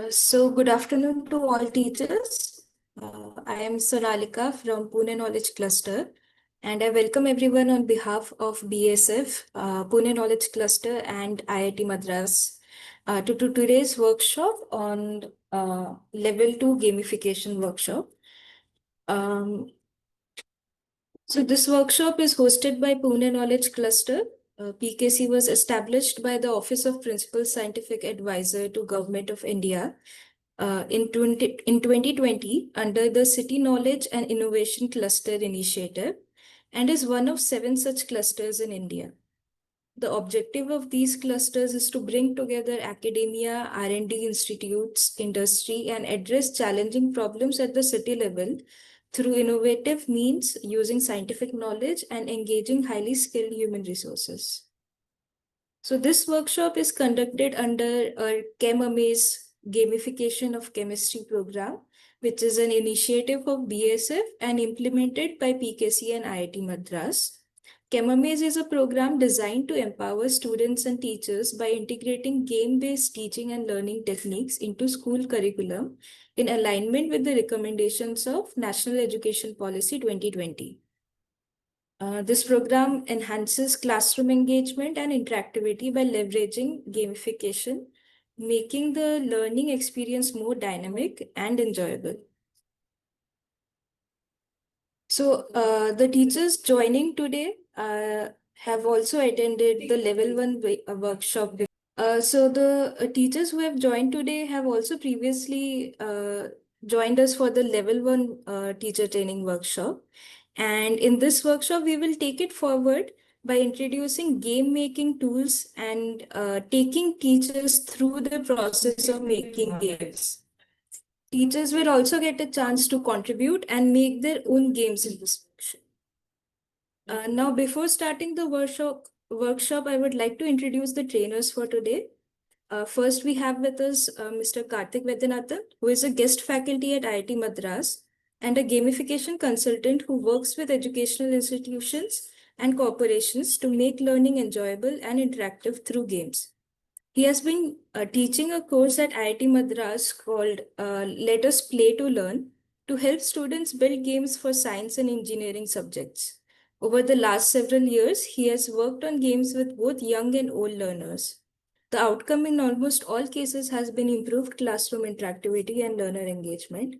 Good afternoon to all teachers. I am Sonalika from Pune Knowledge Cluster, and I welcome everyone on behalf of BSF, Pune Knowledge Cluster, and IIT Madras to today's workshop on Level 2 Gamification Workshop. So this workshop is hosted by Pune Knowledge Cluster. PKC was established by the Office of Principal Scientific Advisor to Government of India in 2020 under the City Knowledge and Innovation Cluster Initiative and is one of 7 such clusters in India. The objective of these clusters is to bring together academia, R&D institutes, industry, and address challenging problems at the city level through innovative means using scientific knowledge and engaging highly skilled human resources. So this workshop is conducted under a ChemAmaze Gamification of Chemistry program, which is an initiative of BSF and implemented by PKC and IIT Madras. ChemAmaze is a program designed to empower students and teachers by integrating game-based teaching and learning techniques into school curriculum in alignment with the recommendations of National Education Policy 2020. This program enhances classroom engagement and interactivity by leveraging gamification, making the learning experience more dynamic and enjoyable. So the teachers joining today have also attended the level 1 workshop. So the teachers who have joined today have also previously joined us for the level 1 teacher training workshop. And in this workshop, we will take it forward by introducing game making tools and taking teachers through the process of making games. Teachers will also get a chance to contribute and make their own games in this section. Now, before starting the workshop, I would like to introduce the trainers for today. First, we have with us Mr. Karthik Vedyanathan, who is a guest faculty at IIT Madras and a gamification consultant who works with educational institutions and corporations to make learning enjoyable and interactive through games. He has been teaching a course at IIT Madras called Let Us Play to Learn to help students build games for science and engineering subjects. Over the last several years, he has worked on games with both young and old learners. The outcome in almost all cases has been improved classroom interactivity and learner engagement.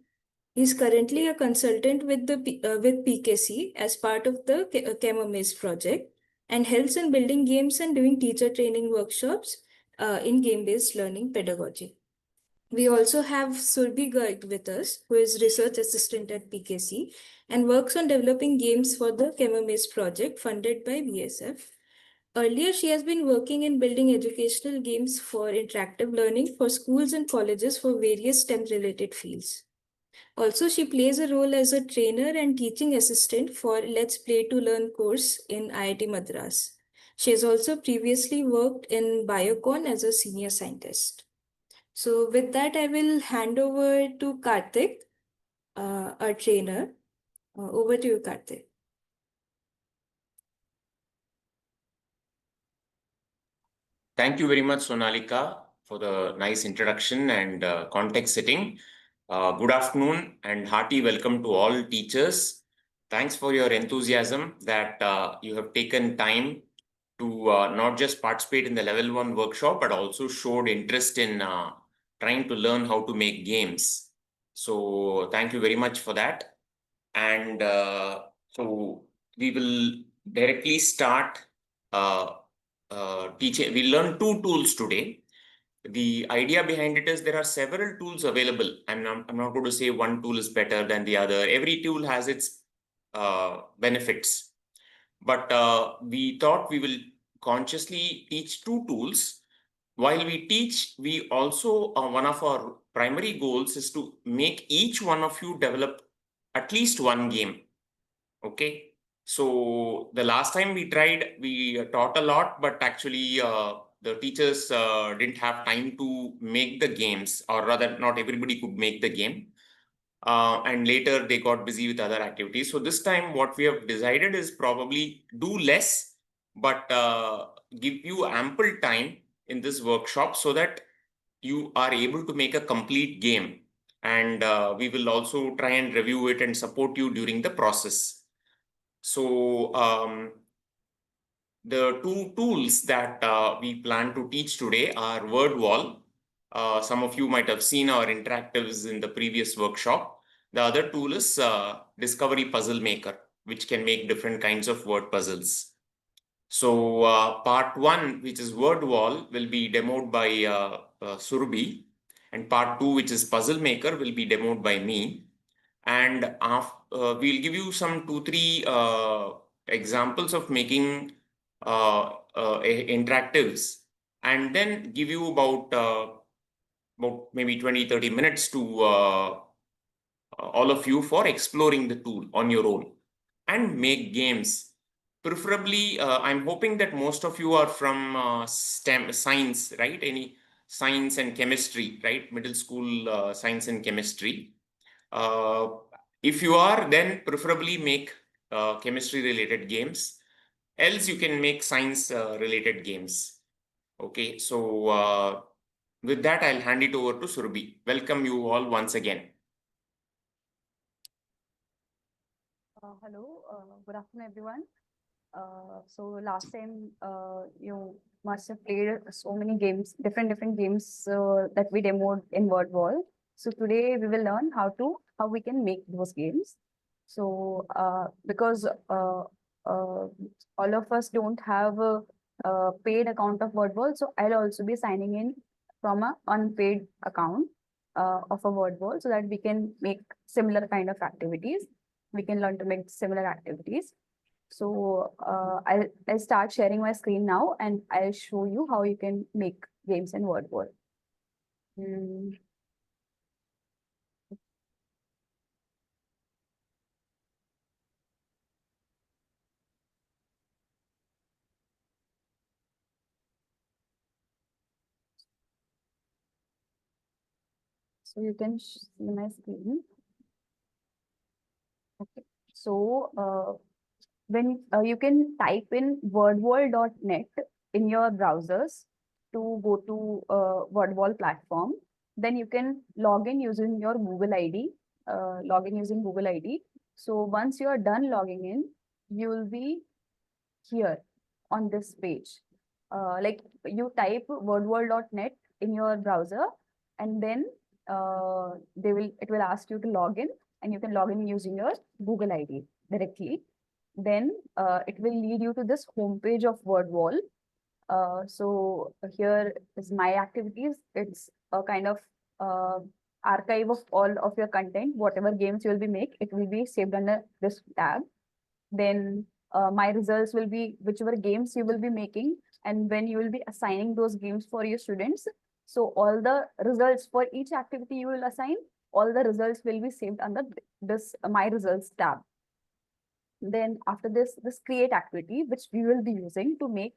He is currently a consultant with PKC as part of the ChemAmaze project and helps in building games and doing teacher training workshops in game-based learning pedagogy. We also have Surbhi Garg with us, who is research assistant at PKC and works on developing games for the ChemAmaze project funded by BSF. Earlier, she has been working in building educational games for interactive learning for schools and colleges for various STEM-related fields. Also, she plays a role as a trainer and teaching assistant for Let's Play to Learn course in IIT Madras. She has also previously worked in Biocon as a senior scientist. So with that, I will hand over to Karthik, our trainer. Over to you, Karthik. Thank you very much, Sonalika, for the nice introduction and context setting. Good afternoon and hearty welcome to all teachers. Thanks for your enthusiasm that you have taken time to not just participate in the level 1 workshop, but also showed interest in trying to learn how to make games. So thank you very much for that. And so we will directly start teaching. We learn 2 tools today. The idea behind it is there are several tools available. I'm not going to say one tool is better than the other. Every tool has its benefits. But we thought we will consciously teach 2 tools. While we teach, we also, one of our primary goals is to make each one of you develop at least one game. Okay. So the last time we tried, we taught a lot, but actually the teachers didn't have time to make the games, or rather not everybody could make the game. And later they got busy with other activities. So this time what we have decided is probably do less, but give you ample time in this workshop so that you are able to make a complete game. And we will also try and review it and support you during the process. So the two tools that we plan to teach today are word wall. Some of you might have seen our interactives in the previous workshop. The other tool is Discovery Puzzle Maker, which can make different kinds of word puzzles. So part one, which is word wall, will be demoed by Surabhi, and part two, which is puzzle maker, will be demoed by me. And we'll give you some 2-3 examples of making interactives, and then give you about maybe 20-30 minutes to all of you for exploring the tool on your own and make games. Preferably, I'm hoping that most of you are from STEM science, right? Any science and chemistry, right? Middle school science and chemistry. Uh, if you are, then preferably make chemistry related games. Else, you can make science related games. Okay, so with that, I'll hand it over to Surabhi. Welcome you all once again. Hello, good afternoon, everyone. So last time, you must have played so many games, different games that we demoed in Word Wall. So today we will learn how we can make those games. So because all of us don't have a paid account of Word Wall, so I'll also be signing in from a unpaid account of a Word Wall so that we can make similar kind of activities. We can learn to make similar activities. So I'll start sharing my screen now and I'll show you how you can make games in Word Wall. So you can see my screen. Okay. So when you can type in wordwall.net in your browsers to go to Wordwall platform, then you can log in using your Google ID. Log in using Google ID. So once you are done logging in, you will be here on this page. Like you type wordwall.net in your browser, and then it will ask you to log in, and you can log in using your Google ID directly. Then it will lead you to this homepage of WordWall. So here is my activities. It's a kind of archive of all of your content, whatever games you will be make, it will be saved under this tab. Then my results will be whichever games you will be making and when you will be assigning those games for your students. So all the results for each activity you will assign, all the results will be saved under this my results tab. Then after this create activity, which we will be using to make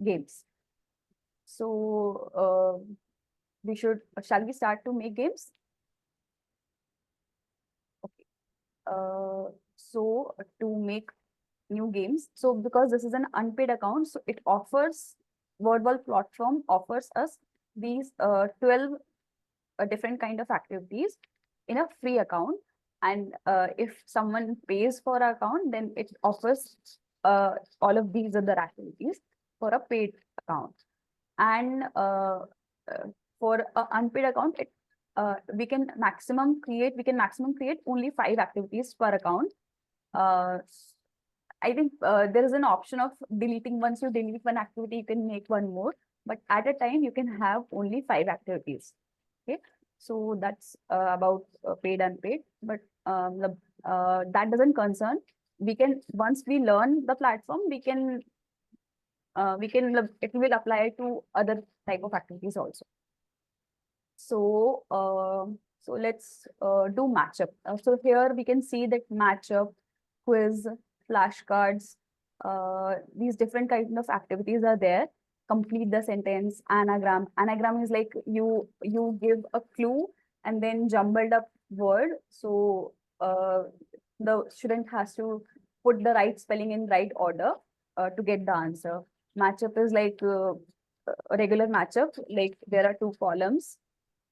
games. So shall we start to make games? Okay. So to make new games, so because this is an unpaid account, so it offers, WordWall platform offers us these 12 different kind of activities in a free account. And if someone pays for our account, then it offers all of these other activities for a paid account. And for an unpaid account, we can maximum create only 5 activities per account. I think there is an option of deleting. Once you delete one activity, you can make one more, but at a time you can have only 5 activities. Okay, so that's about paid, unpaid, but that doesn't concern. We can, once we learn the platform, it will apply to other type of activities also. So so let's do matchup. So here we can see that matchup, quiz, flashcards, these different kind of activities are there. Complete the sentence, anagram. Anagram is like you give a clue and then jumbled up word. So the student has to put the right spelling in right order to get the answer. Matchup is like a regular matchup, like there are two columns,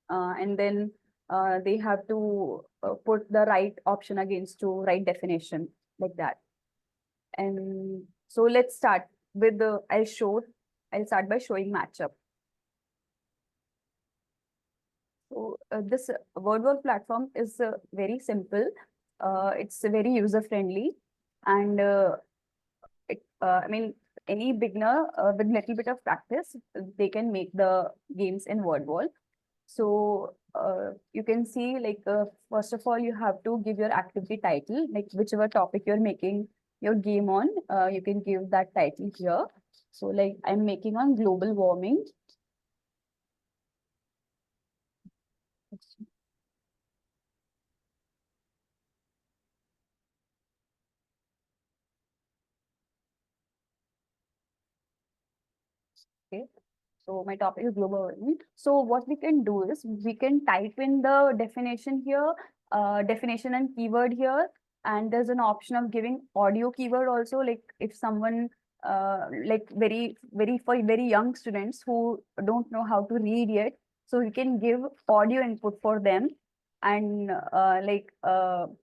and then they have to put the right option against to right definition, like that. And so let's start with the, I'll start by showing matchup. So this word platform is very simple. It's very user friendly, and I mean, any beginner with little bit of practice, they can make the games in word wall. So you can see, like, first of all, you have to give your activity title, like whichever topic you're making your game on, you can give that title here. So like I'm making on global warming. Okay. So my topic is global warming. So what we can do is we can type in the definition here, definition and keyword here, and there's an option of giving audio keyword also. Like if someone like for very young students who don't know how to read yet, so we can give audio input for them, and an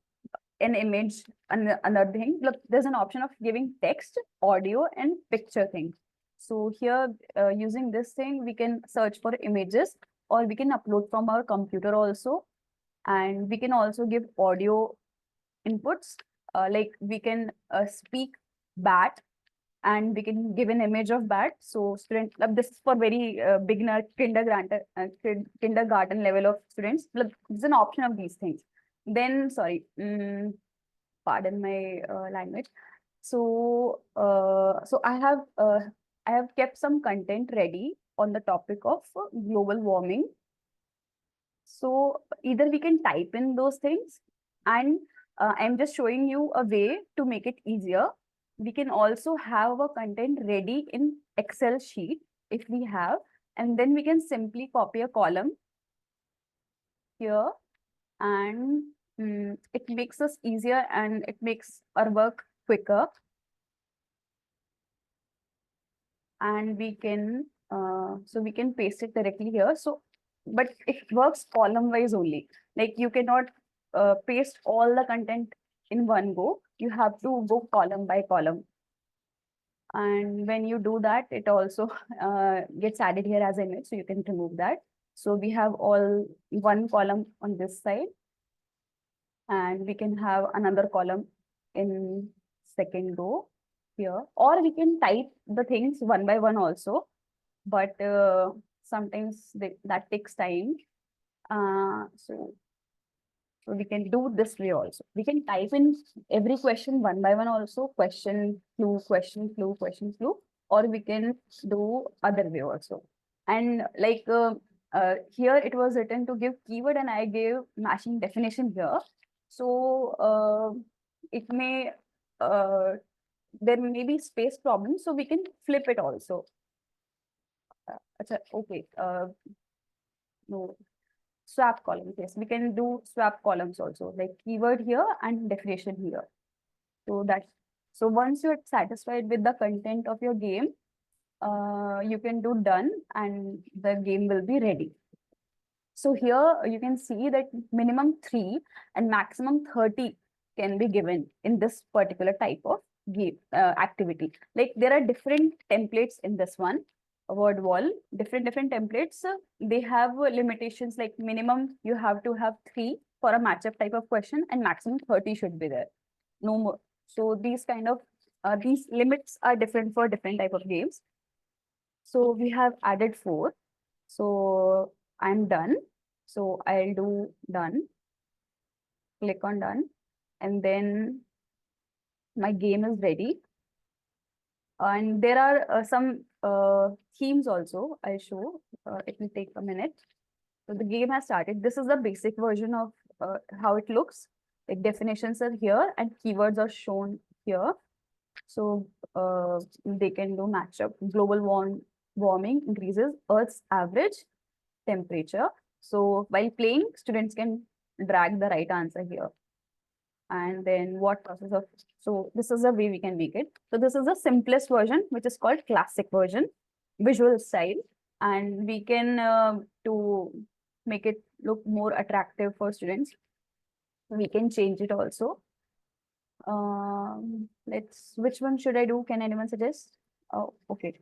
image, another thing. Look, there's an option of giving text, audio, and picture thing. So here, using this thing, we can search for images, or we can upload from our computer also. And we can also give audio inputs, like we can speak bat, and we can give an image of bat. So student, this is for very beginner kindergarten level of students. It's an option of these things. Then, sorry, pardon my language. So, I have kept some content ready on the topic of global warming. So either we can type in those things, and I'm just showing you a way to make it easier. We can also have our content ready in Excel sheet if we have, and then we can simply copy a column here, and it makes us easier and it makes our work quicker. And we can, so we can paste it directly here. So, but it works column wise only. Like you cannot paste all the content in one go. You have to go column by column. And when you do that, it also gets added here as an image. So you can remove that. So we have all one column on this side, and we can have another column in second row here, or we can type the things one by one also, but sometimes that takes time. So we can do this way also. We can type in every question one by one also, question clue, question clue, question clue, or we can do other way also. And like here it was written to give keyword, and I gave matching definition here. So it may there may be space problems, so we can flip it also. Okay. No, swap columns. Yes, we can do swap columns also, like keyword here and definition here. So once you're satisfied with the content of your game, you can do done, and the game will be ready. So here you can see that minimum 3 and maximum 30 can be given in this particular type of game activity. Like there are different templates in this one word wall, different templates. They have limitations, like minimum you have to have 3 for a matchup type of question, and maximum 30 should be there, no more. So these kind of these limits are different for different type of games. So we have added 4. So I'm done. So I'll do done, click on done, and then my game is ready. And there are some themes also I'll show. It will take a minute. So the game has started. This is the basic version of how it looks. Like definitions are here and keywords are shown here. So they can do matchup. Global warming increases Earth's average temperature. So while playing, students can drag the right answer here. And then what process of, so this is the way we can make it. So this is the simplest version, which is called classic version. visual style, and we can to make it look more attractive for students, we can change it also. Which one should I do? Can anyone suggest? Oh, okay.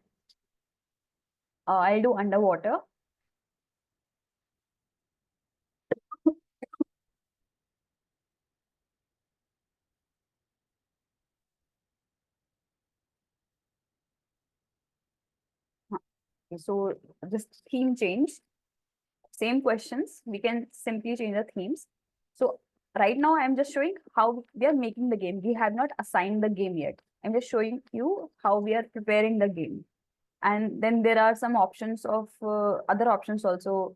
I'll do underwater. So this theme change, same questions, we can simply change the themes. So right now I'm just showing how we are making the game. We have not assigned the game yet. I'm just showing you how we are preparing the game. And then there are some options of other options also.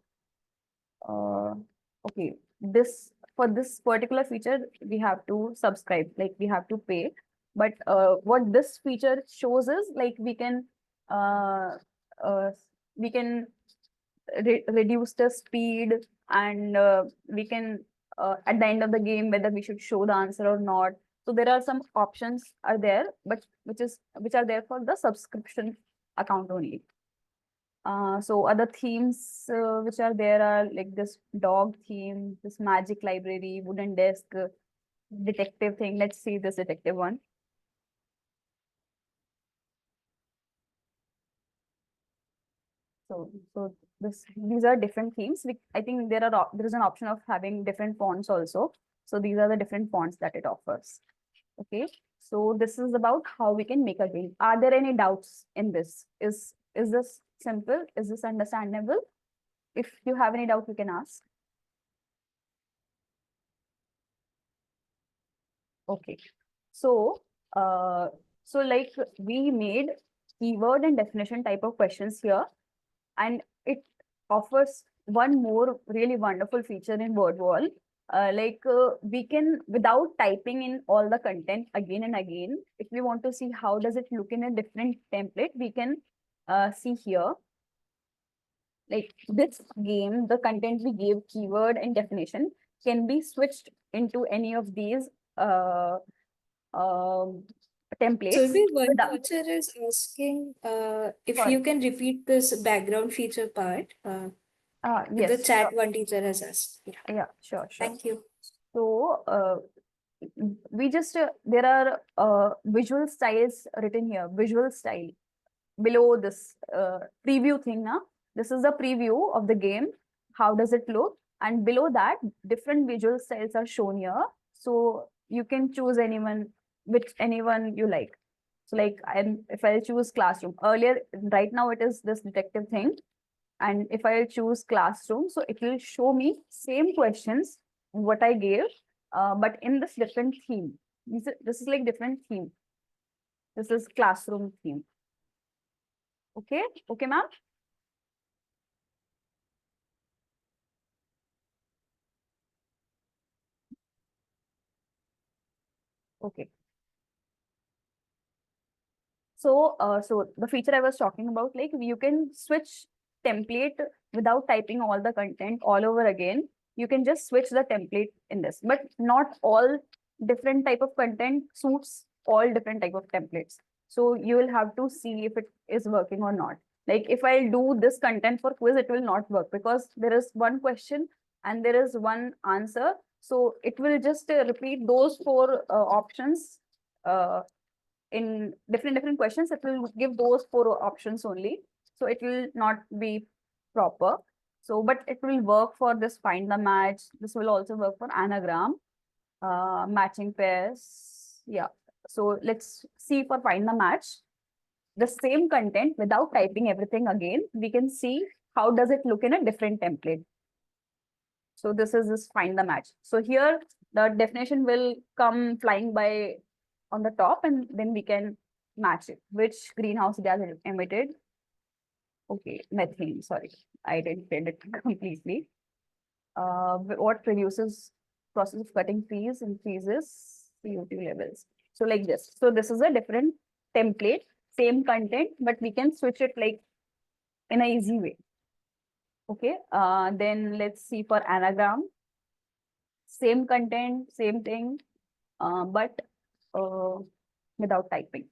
Okay, this for this particular feature, we have to subscribe, like we have to pay. But what this feature shows is like uh, uh, we can reduce the speed, and we can at the end of the game whether we should show the answer or not. So there are some options are there, but which are there for the subscription account only. So other themes which are there are like this dog theme, this magic library, wooden desk, detective thing. Let's see this detective one. So these are different themes. I think there is an option of having different fonts also. So these are the different fonts that it offers. Okay. So this is about how we can make a game. Are there any doubts in this? Is this simple? Is this understandable? If you have any doubt, you can ask. Okay. So, uh, so like we made keyword and definition type of questions here, and it offers one more really wonderful feature in WordWall. We can, without typing in all the content again and again, if we want to see how does it look in a different template, we can see here. Like this game, the content we gave keyword and definition can be switched into any of these uh, um, templates. Survey, one Without, teacher is asking if sorry. you can repeat this background feature part. In the Yes, chat, one teacher has asked. Yeah, yeah, sure, sure. thank you. So we just there are visual styles written here. Visual style below this preview thing. Now this is the preview of the game. How does it look? And below that, different visual styles are shown here. So you can choose anyone you like. So like if I choose classroom earlier, right now it is this detective thing. And if I choose classroom, so it will show me same questions what I gave, but in this different theme. This is like different theme. This is classroom theme. Okay, okay, ma'am. Okay. So the feature I was talking about, like you can switch template without typing all the content all over again. You can just switch the template in this, but not all different type of content suits all different type of templates. So you will have to see if it is working or not. Like if I do this content for quiz, it will not work because there is one question and there is one answer. So it will just repeat those four options uh, in different questions. It will give those four options only, so it will not be proper. So but it will work for this find the match. This will also work for anagram, matching pairs. Yeah, so let's see for find the match. The same content without typing everything again, we can see how does it look in a different template. So this is this find the match. So here the definition will come flying by on the top, and then we can match it. Which greenhouse gas emitted? Okay, methane. Sorry, I didn't get it completely. What produces process of cutting trees increases CO2 levels. So like this. So this is a different template, same content, but we can switch it like in a easy way. Okay. Then let's see for anagram. Same content, same thing, but uh, without typing.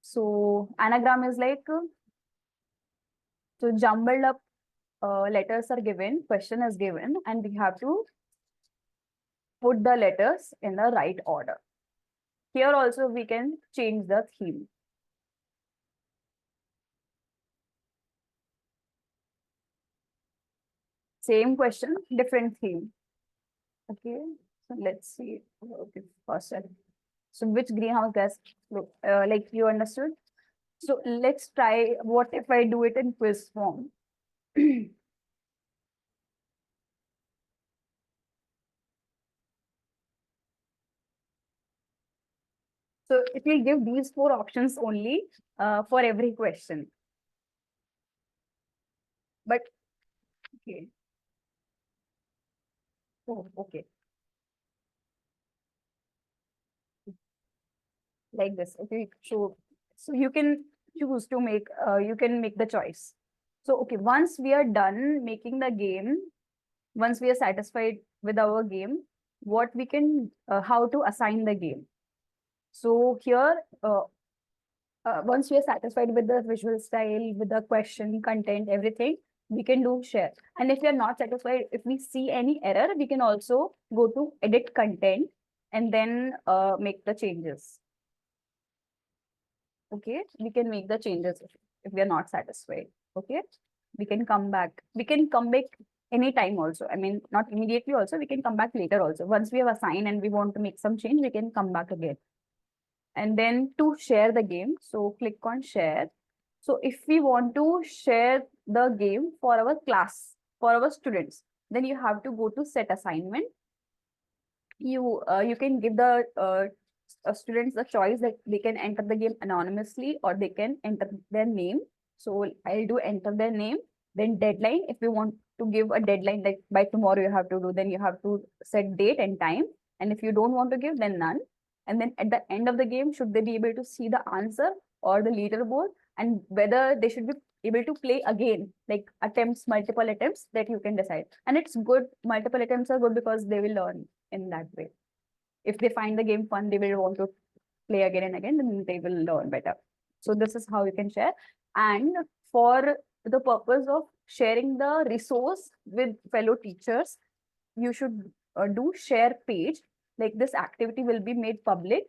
So anagram is like So jumbled up letters are given, question is given, and we have to put the letters in the right order. Here also we can change the theme. Same question, different theme. Okay, so let's see. Okay, first one. So which greenhouse gas, like you understood? So let's try, what if I do it in quiz form? So it will give these 4 options only for every question. But okay. Oh, okay. Like this. Okay. So you can choose to make, you can make the choice. So okay, once we are done making the game, once we are satisfied with our game, what we can, how to assign the game. So here, once we are satisfied with the visual style, with the question, content, everything, we can do share. And if we are not satisfied, if we see any error, we can also go to edit content and then make the changes. Okay, we can make the changes if we are not satisfied. Okay, we can come back. We can come back anytime also. I mean, not immediately also, we can come back later also. Once we have assigned and we want to make some change, we can come back again. And then to share the game, so click on share. So if we want to share the game for our class, for our students, then you have to go to set assignment. You can give the students the choice that they can enter the game anonymously or they can enter their name. So I'll do enter their name. Then deadline, if you want to give a deadline like by tomorrow you have to do, then you have to set date and time. And if you don't want to give, then none. And then at the end of the game, should they be able to see the answer or the leaderboard, and whether they should be able to play again, like attempts, multiple attempts, that you can decide. And it's good, multiple attempts are good because they will learn in that way. If they find the game fun, they will want to play again and again, then they will learn better. So this is how you can share. And for the purpose of sharing the resource with fellow teachers, you should do share page. Like this activity will be made public,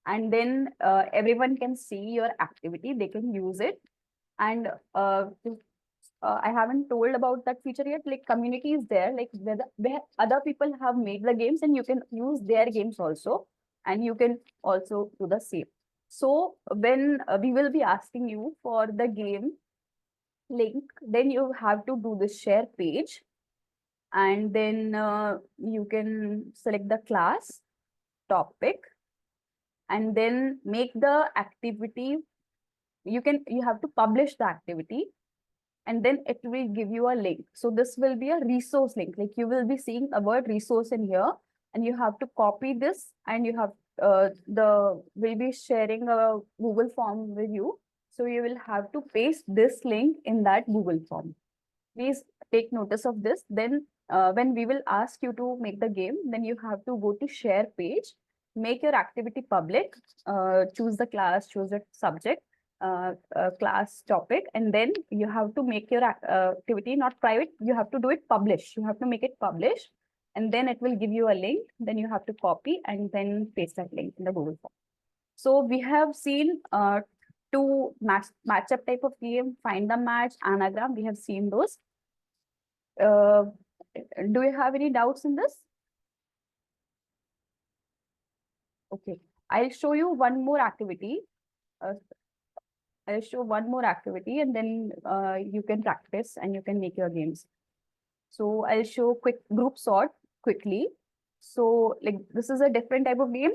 and then everyone can see your activity, they can use it. And I haven't told about that feature yet. Like community is there, like where other people have made the games and you can use their games also, and you can also do the same. So when we will be asking you for the game link, then you have to do the share page, and then you can select the class topic, and then make the activity. You have to publish the activity, and then it will give you a link. So this will be a resource link. Like you will be seeing a word resource in here, and you have to copy this, and you have we'll be sharing a Google form with you. So you will have to paste this link in that Google form. Please take notice of this. Then when we will ask you to make the game, then you have to go to share page, make your activity public, choose the class, choose the subject, class topic, and then you have to make your activity not private, you have to do it publish. You have to make it publish, and then it will give you a link. Then you have to copy and then paste that link in the Google form. So we have seen two matchup type of game, find the match, anagram. We have seen those. Do you have any doubts in this? Okay, I'll show you one more activity. I'll show one more activity, and then you can practice and you can make your games. So I'll show quick group sort quickly. So like this is a different type of game.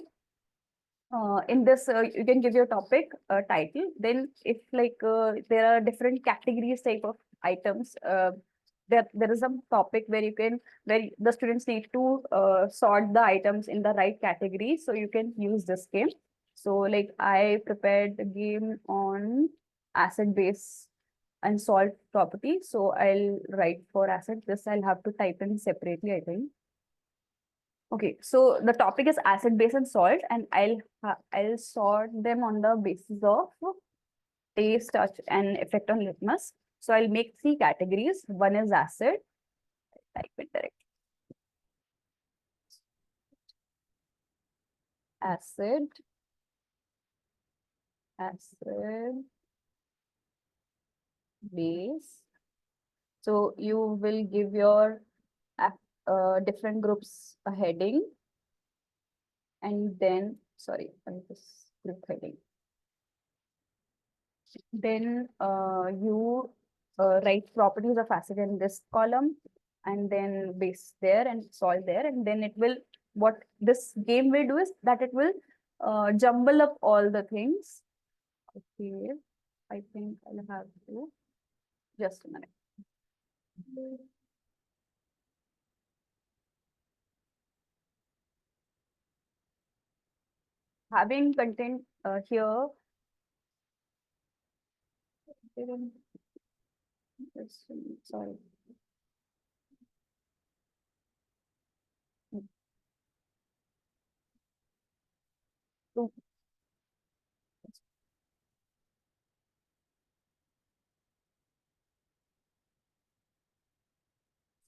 In this, you can give your topic title. Then if like there are different categories type of items, there is some topic where you can, where the students need to sort the items in the right category. So you can use this game. So like I prepared a game on acid base and salt property. So I'll write for acid. This I'll have to type in separately, I think. Okay, so the topic is acid, base, and salt, and I'll sort them on the basis of taste, touch, and effect on litmus. So I'll make 3 categories. One is acid. Type it directly. Acid, base. So you will give your different groups a heading, and then, sorry, this group heading. Then you write properties of acid in this column, and then base there and salt there, and then it will, what this game will do is that it will jumble up all the things. Okay, I think I'll have to, just a minute. Having content here, sorry.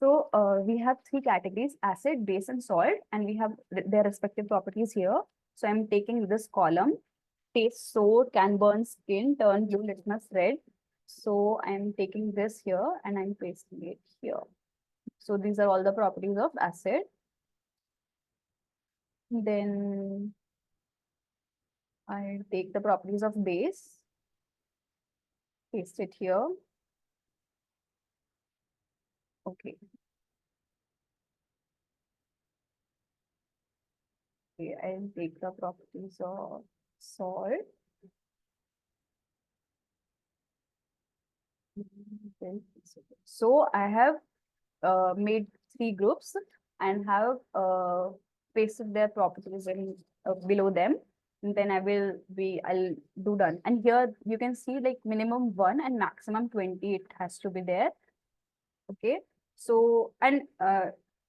So we have 3 categories: acid, base, and salt, and we have their respective properties here. So I'm taking this column: taste sour, can burn skin, turn blue, litmus red. So I'm taking this here and I'm pasting it here. So these are all the properties of acid. Then I take the properties of base, paste it here. Okay. Okay, I'll take the properties of salt. So I have made 3 groups and have pasted their properties in below them. And then I'll do done. And here you can see like minimum 1 and maximum 20 it has to be there. Okay. So, and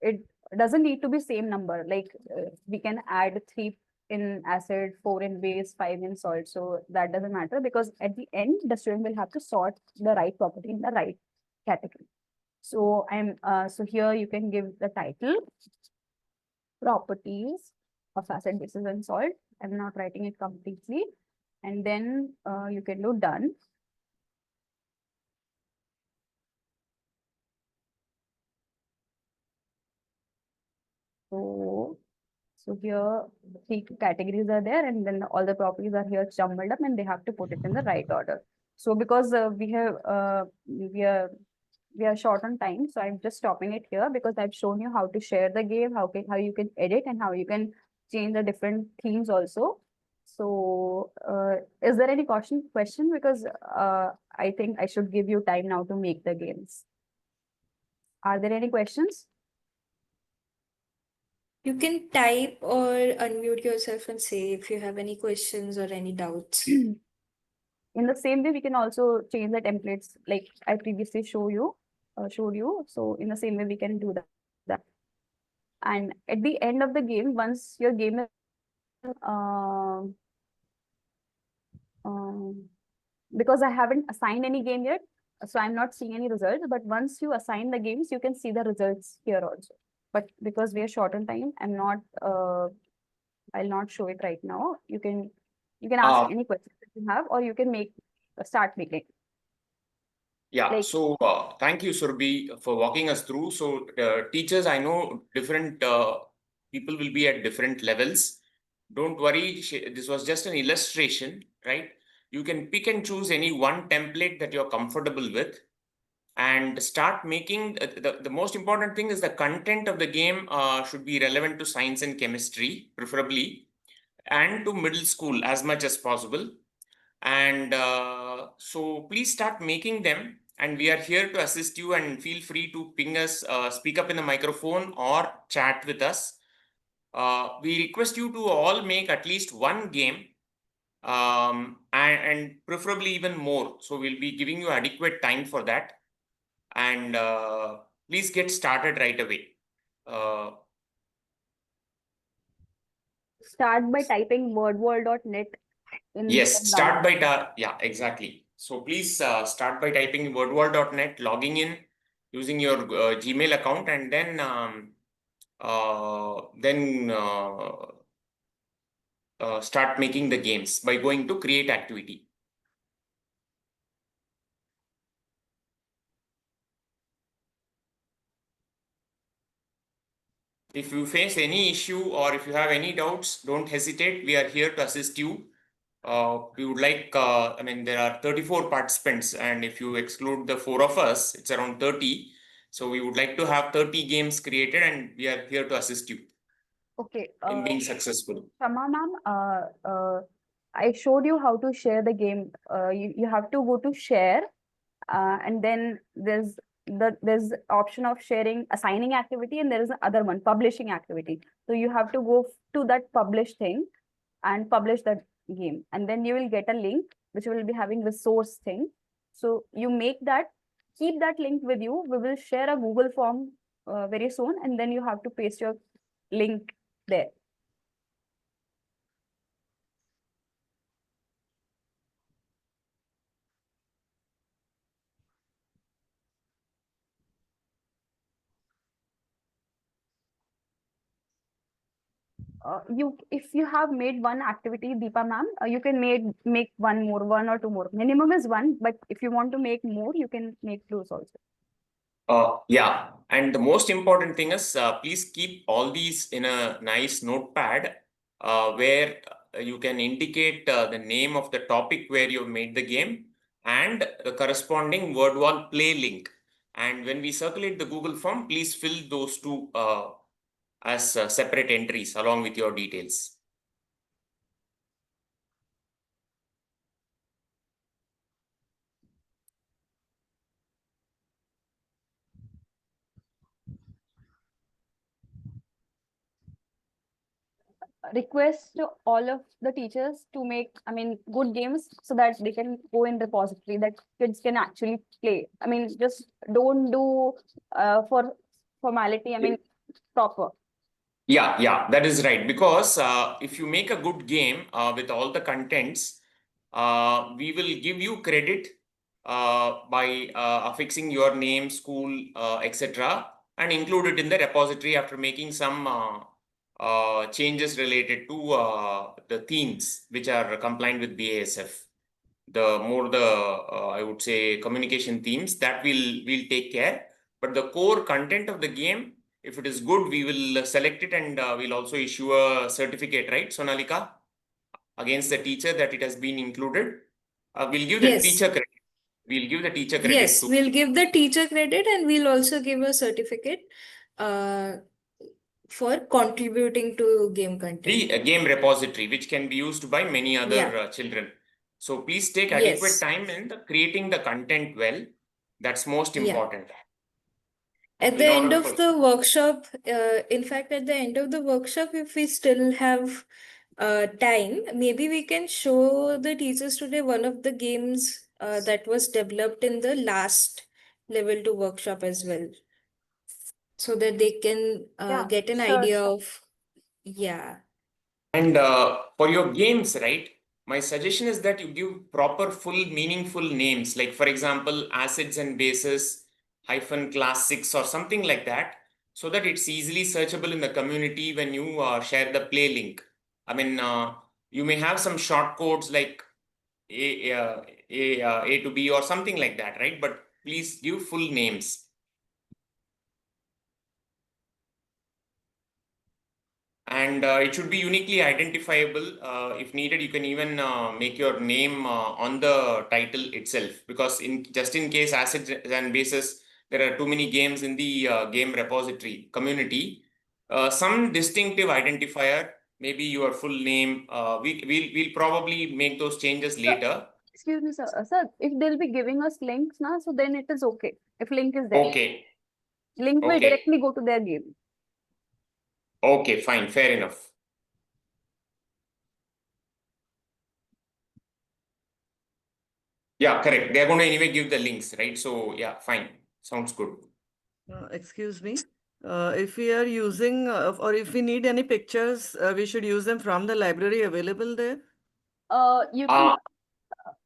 it doesn't need to be same number. Like we can add 3 in acid, 4 in base, 5 in salt. So that doesn't matter, because at the end, the student will have to sort the right property in the right category. So so here you can give the title, properties of acid, bases, and salt. I'm not writing it completely. And then you can do done. So here 3 categories are there, and then all the properties are here jumbled up, and they have to put it in the right order. So because we are short on time, so I'm just stopping it here, because I've shown you how to share the game, how you can edit, and how you can change the different themes also. So is there any question? Because I think I should give you time now to make the games. Are there any questions? You can type or unmute yourself and say if you have any questions or any doubts. In the same way, we can also change the templates like I previously showed you. So in the same way, we can do that. And at the end of the game, once your game is because I haven't assigned any game yet, so I'm not seeing any results. But once you assign the games, you can see the results here also. But because we are short on time, I'll not show it right now. You can ask any questions that you have, or you can start making. Yeah, Like, so thank you, Surbhi, for walking us through. So teachers, I know different people will be at different levels. Don't worry, this was just an illustration, right? You can pick and choose any one template that you're comfortable with and start making. The most important thing is the content of the game should be relevant to science and chemistry, preferably, and to middle school as much as possible. And so please start making them, and we are here to assist you, and feel free to ping us, speak up in the microphone or chat with us. We request you to all make at least one game, and preferably even more. So we'll be giving you adequate time for that. And please get started right away. start by typing wordwall.net in Yes, the start browser. by yeah, exactly. So please start by typing wordwall.net, logging in using your Gmail account, and then start making the games by going to create activity. If you face any issue or if you have any doubts, don't hesitate. We are here to assist you. We would like, there are 34 participants, and if you exclude the 4 of us, it's around 30. So we would like to have 30 games created, and we are here to assist you Okay. in being successful. Shama ma'am, I showed you how to share the game. You have to go to share, and then there's option of sharing assigning activity, and there is another one, publishing activity. So you have to go to that publish thing and publish that game, and then you will get a link which will be having the source thing. So you make that, keep that link with you. We will share a Google form very soon, and then you have to paste your link there. If you have made one activity, Deepa ma'am, you can make one more, one or two more. Minimum is one, but if you want to make more, you can make those also. Yeah, and the most important thing is please keep all these in a nice notepad where you can indicate the name of the topic where you made the game and the corresponding word wall play link. And when we circulate the Google form, please fill those two as separate entries along with your details. Request all of the teachers to make, good games so that they can go in repository that kids can actually play. Just don't do for formality. Proper. Yeah, that is right. Because if you make a good game with all the contents, we will give you credit by affixing your name, school, etc., and include it in the repository after making some changes related to the themes which are compliant with BASF. The more the I would say communication themes that we'll take care, but the core content of the game, if it is good, we will select it, and we'll also issue a certificate, right, Sonalika, against the teacher that it has been included. We'll give the Yes. teacher credit. We'll give the teacher credit Yes, too. we'll give the teacher credit and we'll also give a certificate uh, for contributing to game content. The game repository, which can be used by many other Yeah. children. So please take adequate Yes. time in creating the content well. That's most Yeah. important. At the end of the workshop, in fact, at the end of the workshop, if we still have time, maybe we can show the teachers today one of the games that was developed in the last level 2 workshop as well, so that they can Yeah, get an sure, idea sure. of, yeah. And for your games, right, my suggestion is that you give proper, full, meaningful names, like, for example, acids and bases, hyphen class 6 or something like that, so that it's easily searchable in the community when you share the play link. You may have some short codes like A to B or something like that, right? But please give full names. And it should be uniquely identifiable. If needed, you can even make your name on the title itself, because just in case acids and bases, there are too many games in the game repository community. Some distinctive identifier, maybe your full name. We'll probably make those changes later. Excuse me, sir. Sir, if they'll be giving us links now, so then it is okay. If link is there. Okay. Link will Okay. directly go to their game. Okay, fine, fair enough. Yeah, correct. They're going to anyway give the links, right? So yeah, fine. Sounds good. Excuse me. If we are using or if we need any pictures, we should use them from the library available there. You can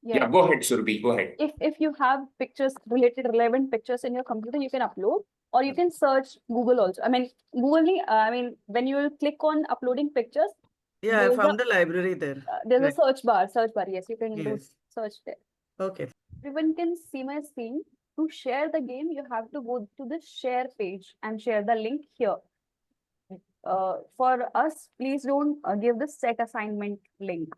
Yeah, go ahead, Surbi, go ahead. If you have pictures relevant pictures in your computer, you can upload, or you can search Google also. I mean, when you will click on uploading pictures, Yeah, I there's found the library there. there's a Right. search bar. Yes, you can do Yes. search there. Okay. Everyone can see my screen. To share the game, you have to go to the share page and share the link here. For us, please don't give the set assignment link.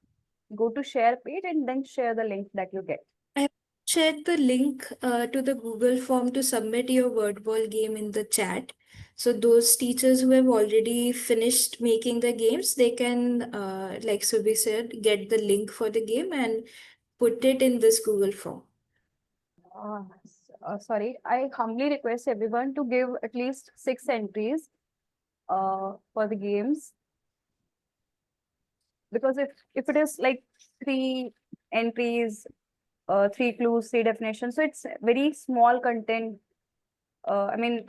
Go to share page and then share the link that you get. I have shared the link to the Google form to submit your word ball game in the chat. So those teachers who have already finished making the games, they can, like Subi said, get the link for the game and put it in this Google form. Sorry, I humbly request everyone to give at least 6 entries for the games, because if it is like 3 entries, 3 clues, 3 definitions, so it's very small content. I mean,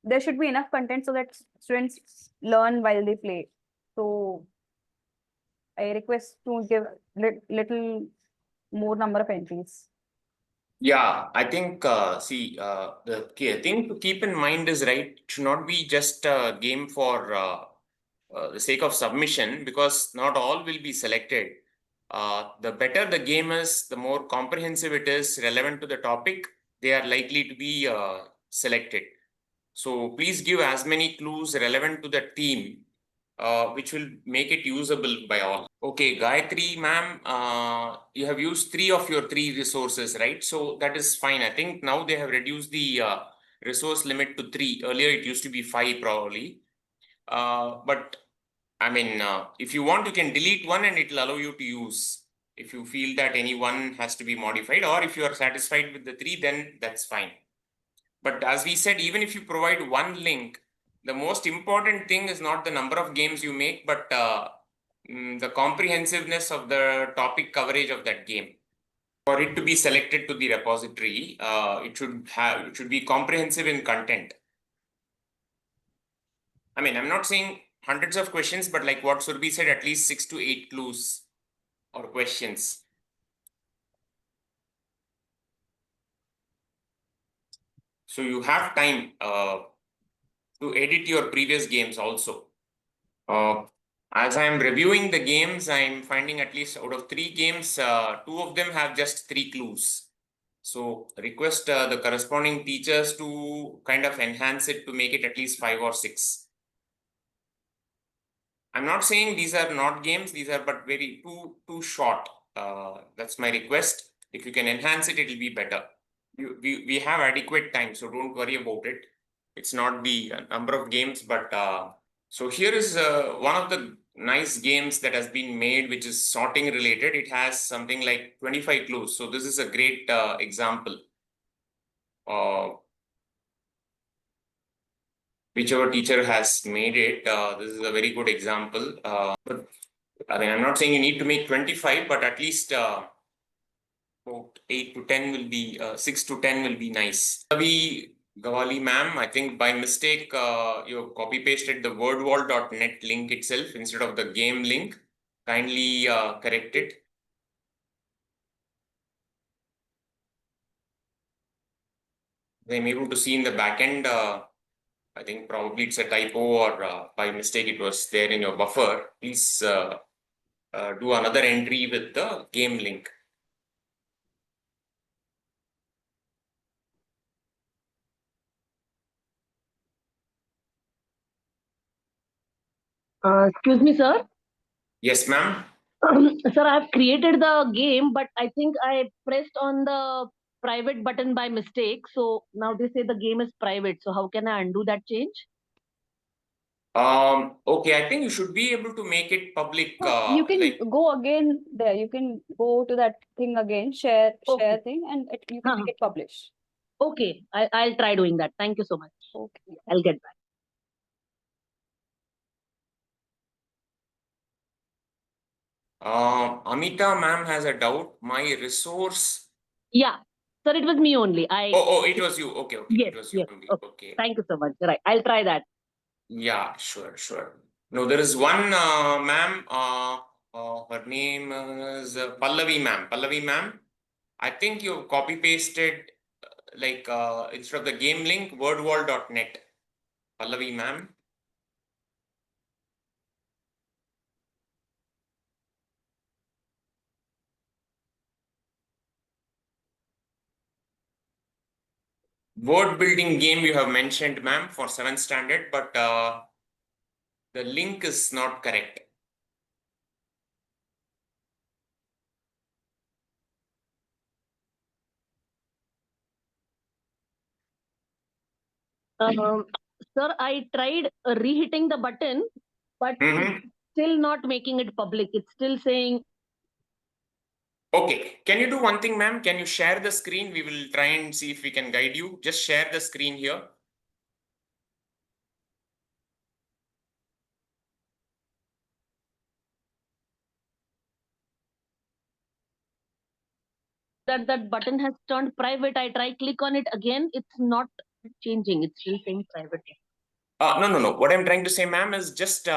there should be enough content so that students learn while they play. So I request to give little more number of entries. Yeah, I think, the thing to keep in mind is, right, it should not be just a game for the sake of submission, because not all will be selected. The better the game is, the more comprehensive it is, relevant to the topic, they are likely to be selected. So please give as many clues relevant to the team, which will make it usable by all. Okay, Gayatri ma'am, you have used 3 of your 3 resources, right? So that is fine. I think now they have reduced the resource limit to 3. Earlier it used to be 5 probably. But I mean, if you want, you can delete one and it will allow you to use. If you feel that any one has to be modified, or if you are satisfied with the 3, then that's fine. But as we said, even if you provide one link, the most important thing is not the number of games you make, but the comprehensiveness of the topic coverage of that game. For it to be selected to the repository, it should be comprehensive in content. I mean, I'm not saying hundreds of questions, but like what Surbi said, at least 6 to 8 clues or questions. So you have time to edit your previous games also. As I'm reviewing the games, I'm finding at least out of 3 games, 2 of them have just 3 clues. So request the corresponding teachers to kind of enhance it to make it at least 5 or 6. I'm not saying these are not games, these are but very too short. That's my request. If you can enhance it, it'll be better. We have adequate time, so don't worry about it. It's not the number of games, but so here is one of the nice games that has been made, which is sorting related. It has something like 25 clues. So this is a great example. Whichever teacher has made it, this is a very good example. But I mean, I'm not saying you need to make 25, but at least 8 to 10 will be, 6 to 10 will be nice. Gawali ma'am, I think by mistake, you copy pasted the wordwall.net link itself instead of the game link. Kindly correct it. I'm able to see in the backend, I think probably it's a typo, or by mistake it was there in your buffer. Please do another entry with the game link. Excuse me, sir. Yes, ma'am. Sir, I have created the game, but I think I pressed on the private button by mistake. So now they say the game is private. So how can I undo that change? Okay, I think you should be able to make it public. You can like go again there. You can go to that thing again, share Okay. thing, and you can make it publish. Okay, I'll try doing that. Thank you so much. Okay. I'll get back. Amita ma'am has a doubt. My resource. Yeah, sir, it was me only. Oh, it was you. Okay, Yes, it was you yes. only. Okay. Okay. Thank you so much. Right, I'll try that. Yeah, sure. No, there is one, ma'am. Her name is Pallavi ma'am. Pallavi ma'am, I think you copy pasted instead of the game link, wordwall.net. Pallavi ma'am. Word building game you have mentioned, ma'am, for 7th standard, but the link is not correct. Um, Sir, I tried re-hitting the button, but it's still not making it public. It's still saying. Okay, can you do one thing, ma'am? Can you share the screen? We will try and see if we can guide you. Just share the screen here. That button has turned private. I try click on it again. It's not changing. It's still saying private. No. What I'm trying to say, ma'am, is just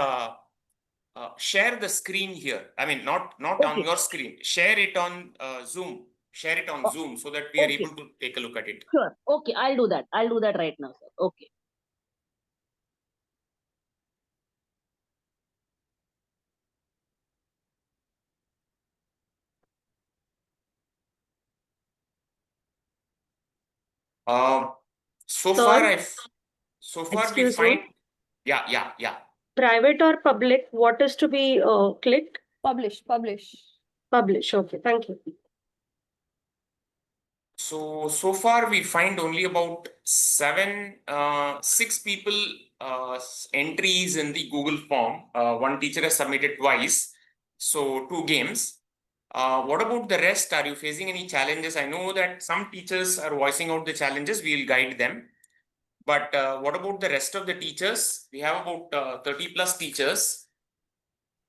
share the screen here. I mean, not on Okay. your screen. Share it on Zoom. Share it on Zoom so that we are Okay. able to take a look at it. Sure. Okay, I'll do that. I'll do that right now, sir. Okay. Uh, so Sir, far we excuse find, me. yeah. Private or public? What is to be clicked? Publish. Publish. Okay, thank you. So far we find only about six people entries in the Google form. One teacher has submitted twice, so 2 games. What about the rest? Are you facing any challenges? I know that some teachers are voicing out the challenges. We'll guide them. But what about the rest of the teachers? We have about 30 plus teachers.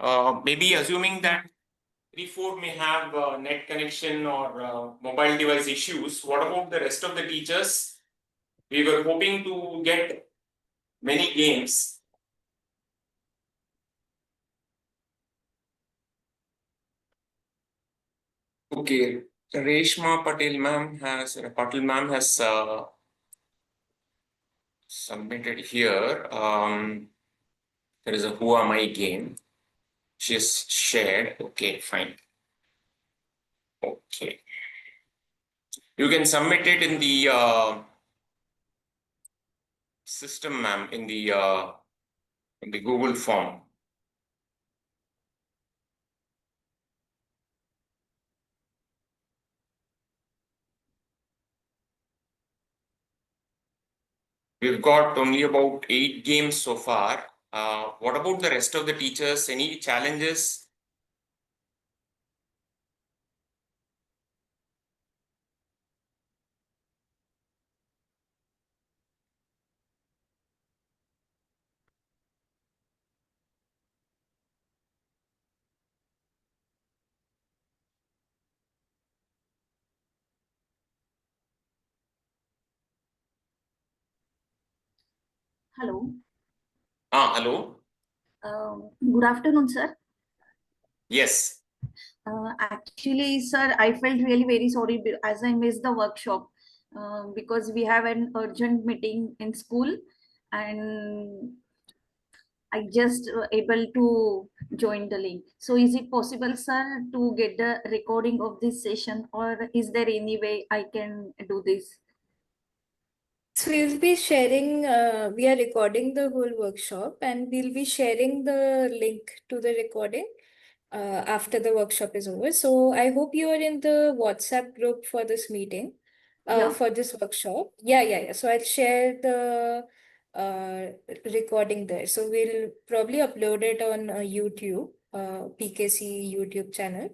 Maybe assuming that 3, 4 may have net connection or mobile device issues. What about the rest of the teachers? We were hoping to get many games. Okay, Reshma Patel ma'am has submitted here. There is a Who Am I game. She has shared. Okay, fine. Okay. You can submit it in the system, ma'am, in the Google form. We've got only about 8 games so far. What about the rest of the teachers? Any challenges? Hello. Hello. Good afternoon, sir. Yes. Actually, sir, I felt really very sorry as I missed the workshop because we have an urgent meeting in school and I just able to join the link. So is it possible, sir, to get the recording of this session or is there any way I can do this? So we'll be sharing, we are recording the whole workshop and we'll be sharing the link to the recording after the workshop is over. So I hope you are in the WhatsApp group for this meeting, Yeah. for this workshop. Yeah. So I'll share the uh, recording there. So we'll probably upload it on YouTube, PKC YouTube channel,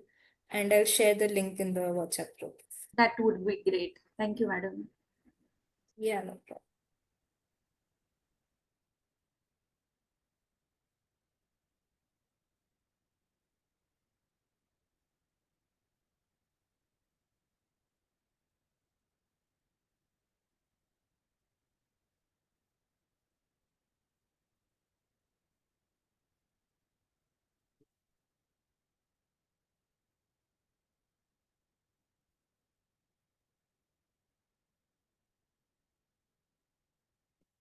and I'll share the link in the WhatsApp group. That would be great. Thank you, madam. Yeah, no problem.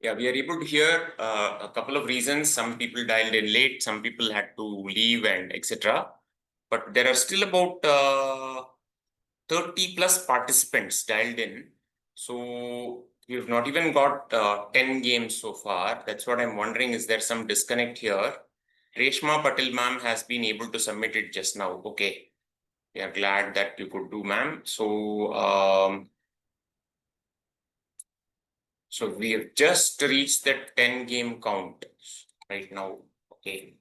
Yeah, we are able to hear a couple of reasons. Some people dialed in late, some people had to leave and etc. But there are still about 30 plus participants dialed in. So we've not even got 10 games so far. That's what I'm wondering. Is there some disconnect here? Reshma Patil ma'am has been able to submit it just now. Okay. We are glad that you could do, ma'am. So we have just reached that 10 game count right now. Okay.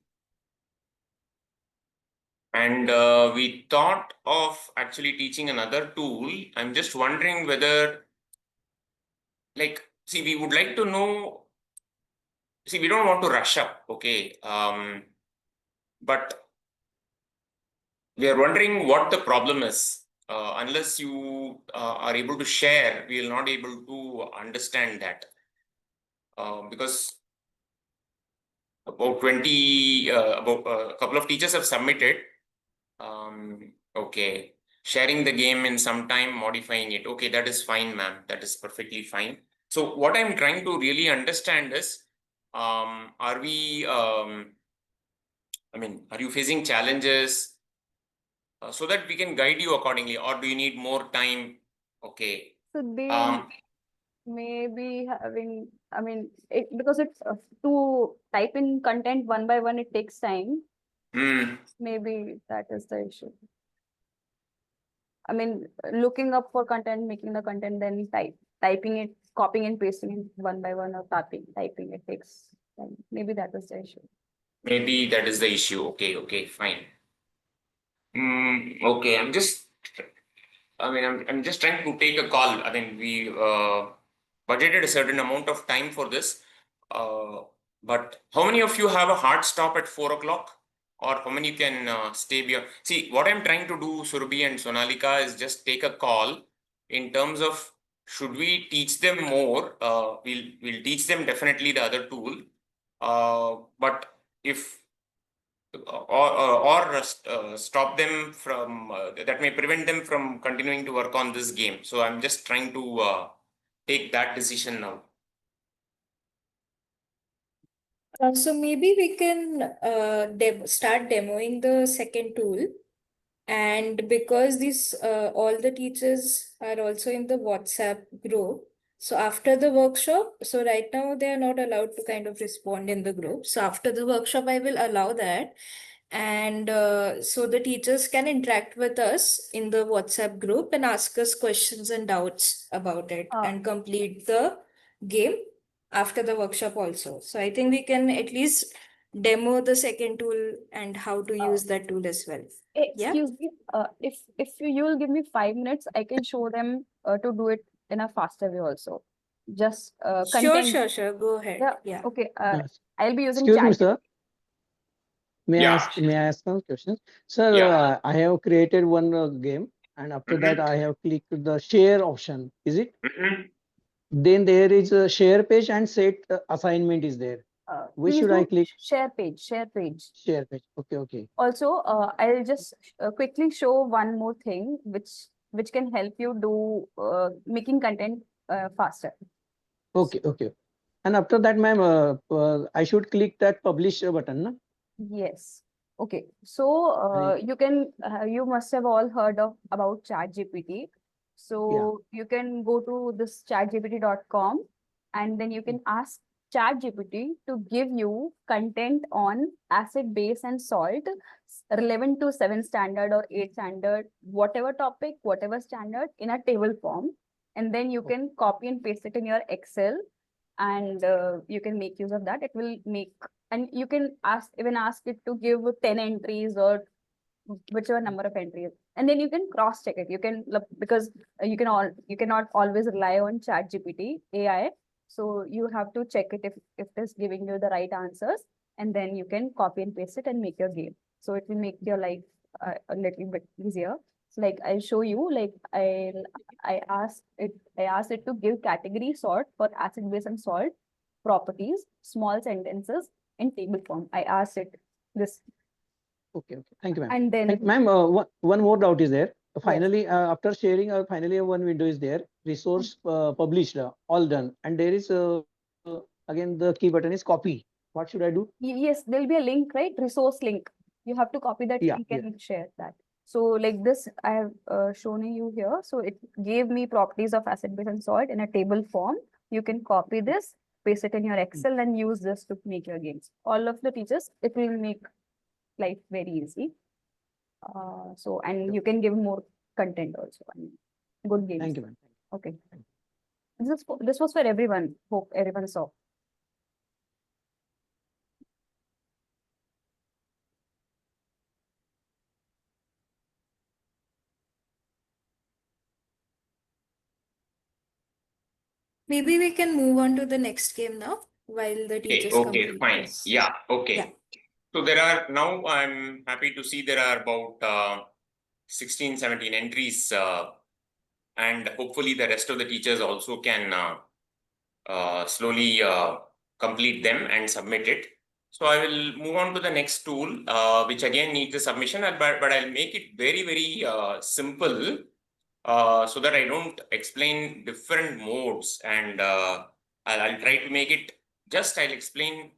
And we thought of actually teaching another tool. I'm just wondering whether, like, see, we would like to know, see, we don't want to rush up, okay? But we are wondering what the problem is. Unless you are able to share, we are not able to understand that. Because about 20, about a couple of teachers have submitted. Okay. Sharing the game in some time, modifying it. Okay, that is fine, ma'am. That is perfectly fine. So what I'm trying to really understand is, are we, I mean, are you facing challenges so that we can guide you accordingly, or do you need more time? Okay. So they Um, may be having, I mean, because it's to type in content one by one, it takes time. hmm. Maybe that is the issue. I mean, looking up for content, making the content, then typing it, copying and pasting it one by one, or typing it takes time. Maybe that is the issue. Maybe that is the issue. Okay, okay, fine. Okay, I'm just trying to take a call. I mean, we budgeted a certain amount of time for this. But how many of you have a hard stop at 4 o'clock? Or how many can stay beyond? See, what I'm trying to do, Surabhi and Sonalika, is just take a call in terms of should we teach them more? We'll teach them definitely the other tool. But if or stop them from that may prevent them from continuing to work on this game. So I'm just trying to take that decision now. So maybe we can start demoing the second tool. And because these all the teachers are also in the WhatsApp group, so after the workshop, so right now they are not allowed to kind of respond in the group. So after the workshop, I will allow that. And so the teachers can interact with us in the WhatsApp group and ask us questions and doubts about it Uh, and complete the game after the workshop also. So I think we can at least demo the second tool and how to use that tool as well. Yeah. Excuse me, if you'll give me 5 minutes, I can show them to do it in a faster way also. Just Sure, content. sure, sure. Go ahead. Yeah. Yeah. Okay. Yes. I'll be using Excuse me, chat. sir. Yeah, May I ask some questions? Sir, yeah. I have created one game, and after that I have clicked the share option. Is it? Mhm. Then there is a share page and set assignment is there. Which Please should I do click? share page, share page. Share page. Okay, okay. Also, I'll just quickly show one more thing which can help you do making content faster. Okay, okay. And after that, ma'am, I should click that publish button, na? Yes. Okay. So you must have all heard of about ChatGPT. Yeah. So you can go to this chatgpt.com and then you can ask ChatGPT to give you content on acid, base, and salt relevant to 7 standard or 8 standard, whatever topic, whatever standard in a table form. And then you can copy and paste it in your Excel and you can make use of that. It will make, and you can ask it to give 10 entries or whichever number of entries, and then you can cross check it. You can because you cannot always rely on chat gpt AI, so you have to check it if it is giving you the right answers, and then you can copy and paste it and make your game. So it will make your life a little bit easier. So like I'll show you, like I asked it to give category sort for acid, base, and salt properties, small sentences in table form. I asked it this, Okay, okay. Thank you, ma'am. and then And ma'am, one more doubt is there. yes. Finally, after sharing, finally one window is there. Resource published, all done, and there is again the key button is copy. What should I do? Yes, there'll be a link, right? Resource link. You have to copy that Yeah, link yeah. and share that. So like this, I have shown you here. So it gave me properties of acid, base, and salt in a table form. You can copy this, paste it in your Excel, and use this to make your games. All of the teachers, it will make life very easy. So and you can give more content also. I mean, good games. Thank you, ma'am. Okay. This was for everyone. Hope everyone saw. Maybe we can move on to the next game now while the Okay, teachers okay, complete fine. this. Yeah, okay. Yeah. So there are now, I'm happy to see there are about 16, 17 entries, and hopefully the rest of the teachers also can slowly complete them and submit it. So I will move on to the next tool, which again needs a submission, but I'll make it very, very simple so that I don't explain different modes, and I'll try to make it I'll explain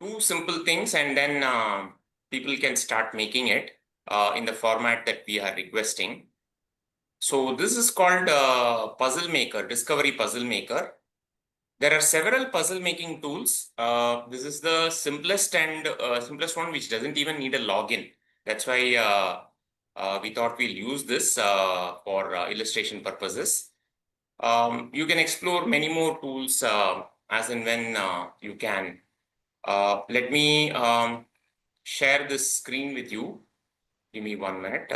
two simple things, and then people can start making it in the format that we are requesting. So this is called Puzzle Maker, Discovery Puzzle Maker. There are several puzzle making tools. This is the simplest one, which doesn't even need a login. That's why we thought we'll use this for illustration purposes. You can explore many more tools as and when you can. Let me share this screen with you. Give me 1 minute.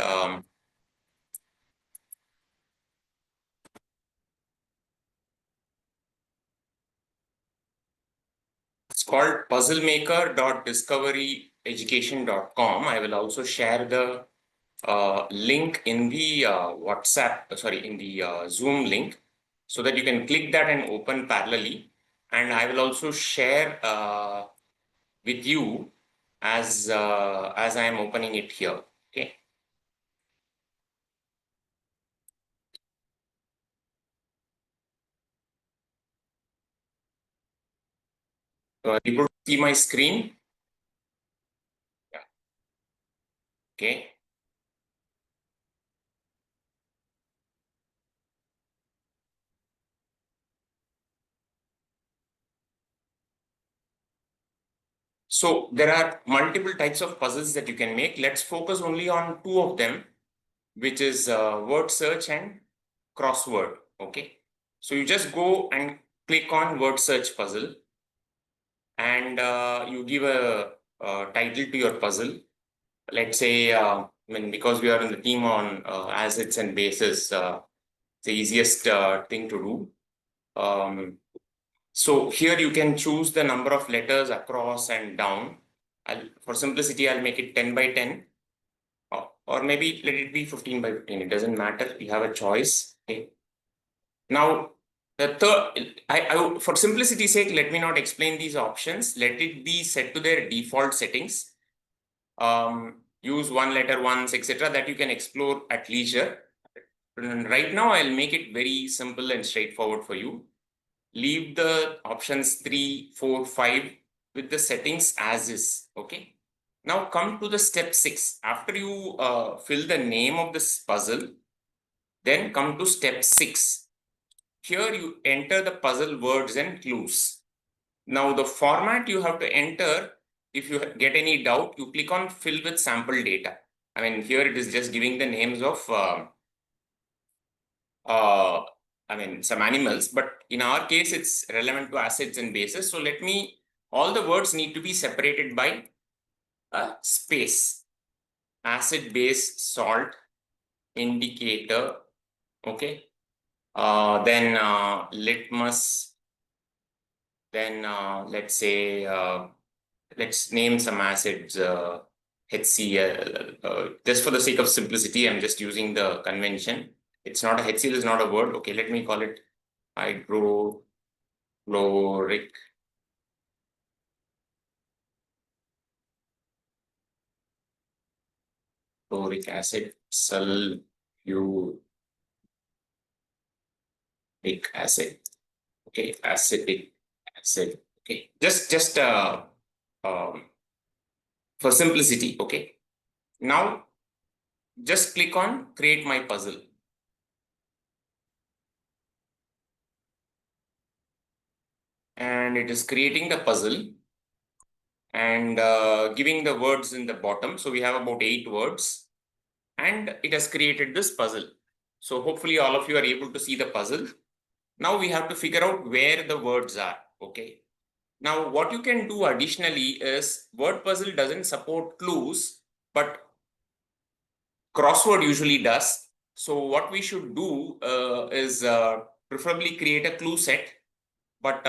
It's called puzzlemaker.discoveryeducation.com. I will also share the link in the in the Zoom link, so that you can click that and open parallelly. And I will also share with you as I am opening it here. Okay. So are you able to see my screen? Yeah. Okay. So there are multiple types of puzzles that you can make. Let's focus only on two of them, which is word search and crossword. Okay. So you just go and click on word search puzzle, and you give a title to your puzzle. Let's say, because we are in the theme on assets and bases, the easiest thing to do. So here you can choose the number of letters across and down. For simplicity, I'll make it 10 by 10, or maybe let it be 15 by 15. It doesn't matter. You have a choice. Okay. Now, the third, for simplicity's sake, let me not explain these options. Let it be set to their default settings. Use one letter once, etc. That you can explore at leisure. Right now, I'll make it very simple and straightforward for you. Leave the options 3, 4, 5 with the settings as is. Okay. Now come to the step 6. After you fill the name of this puzzle, then come to step 6. Here you enter the puzzle words and clues. Now the format you have to enter, if you get any doubt, you click on fill with sample data. I mean, here it is just giving the names of some animals, but in our case, it's relevant to acids and bases. So all the words need to be separated by a space. Acid, base, salt, indicator, okay. Then litmus, then let's say, let's name some acids, HCl. Just for the sake of simplicity, I'm just using the convention. It's not HCl is not a word. Okay, let me call it hydrochloric acid, sulfuric acid. Okay, acidic said. Okay, just for simplicity. Okay, now just click on create my puzzle. And it is creating the puzzle and giving the words in the bottom. So we have about 8 words and it has created this puzzle. So hopefully all of you are able to see the puzzle. Now we have to figure out where the words are. Okay. Now what you can do additionally is word puzzle doesn't support clues, but crossword usually does. So what we should do is preferably create a clue set. But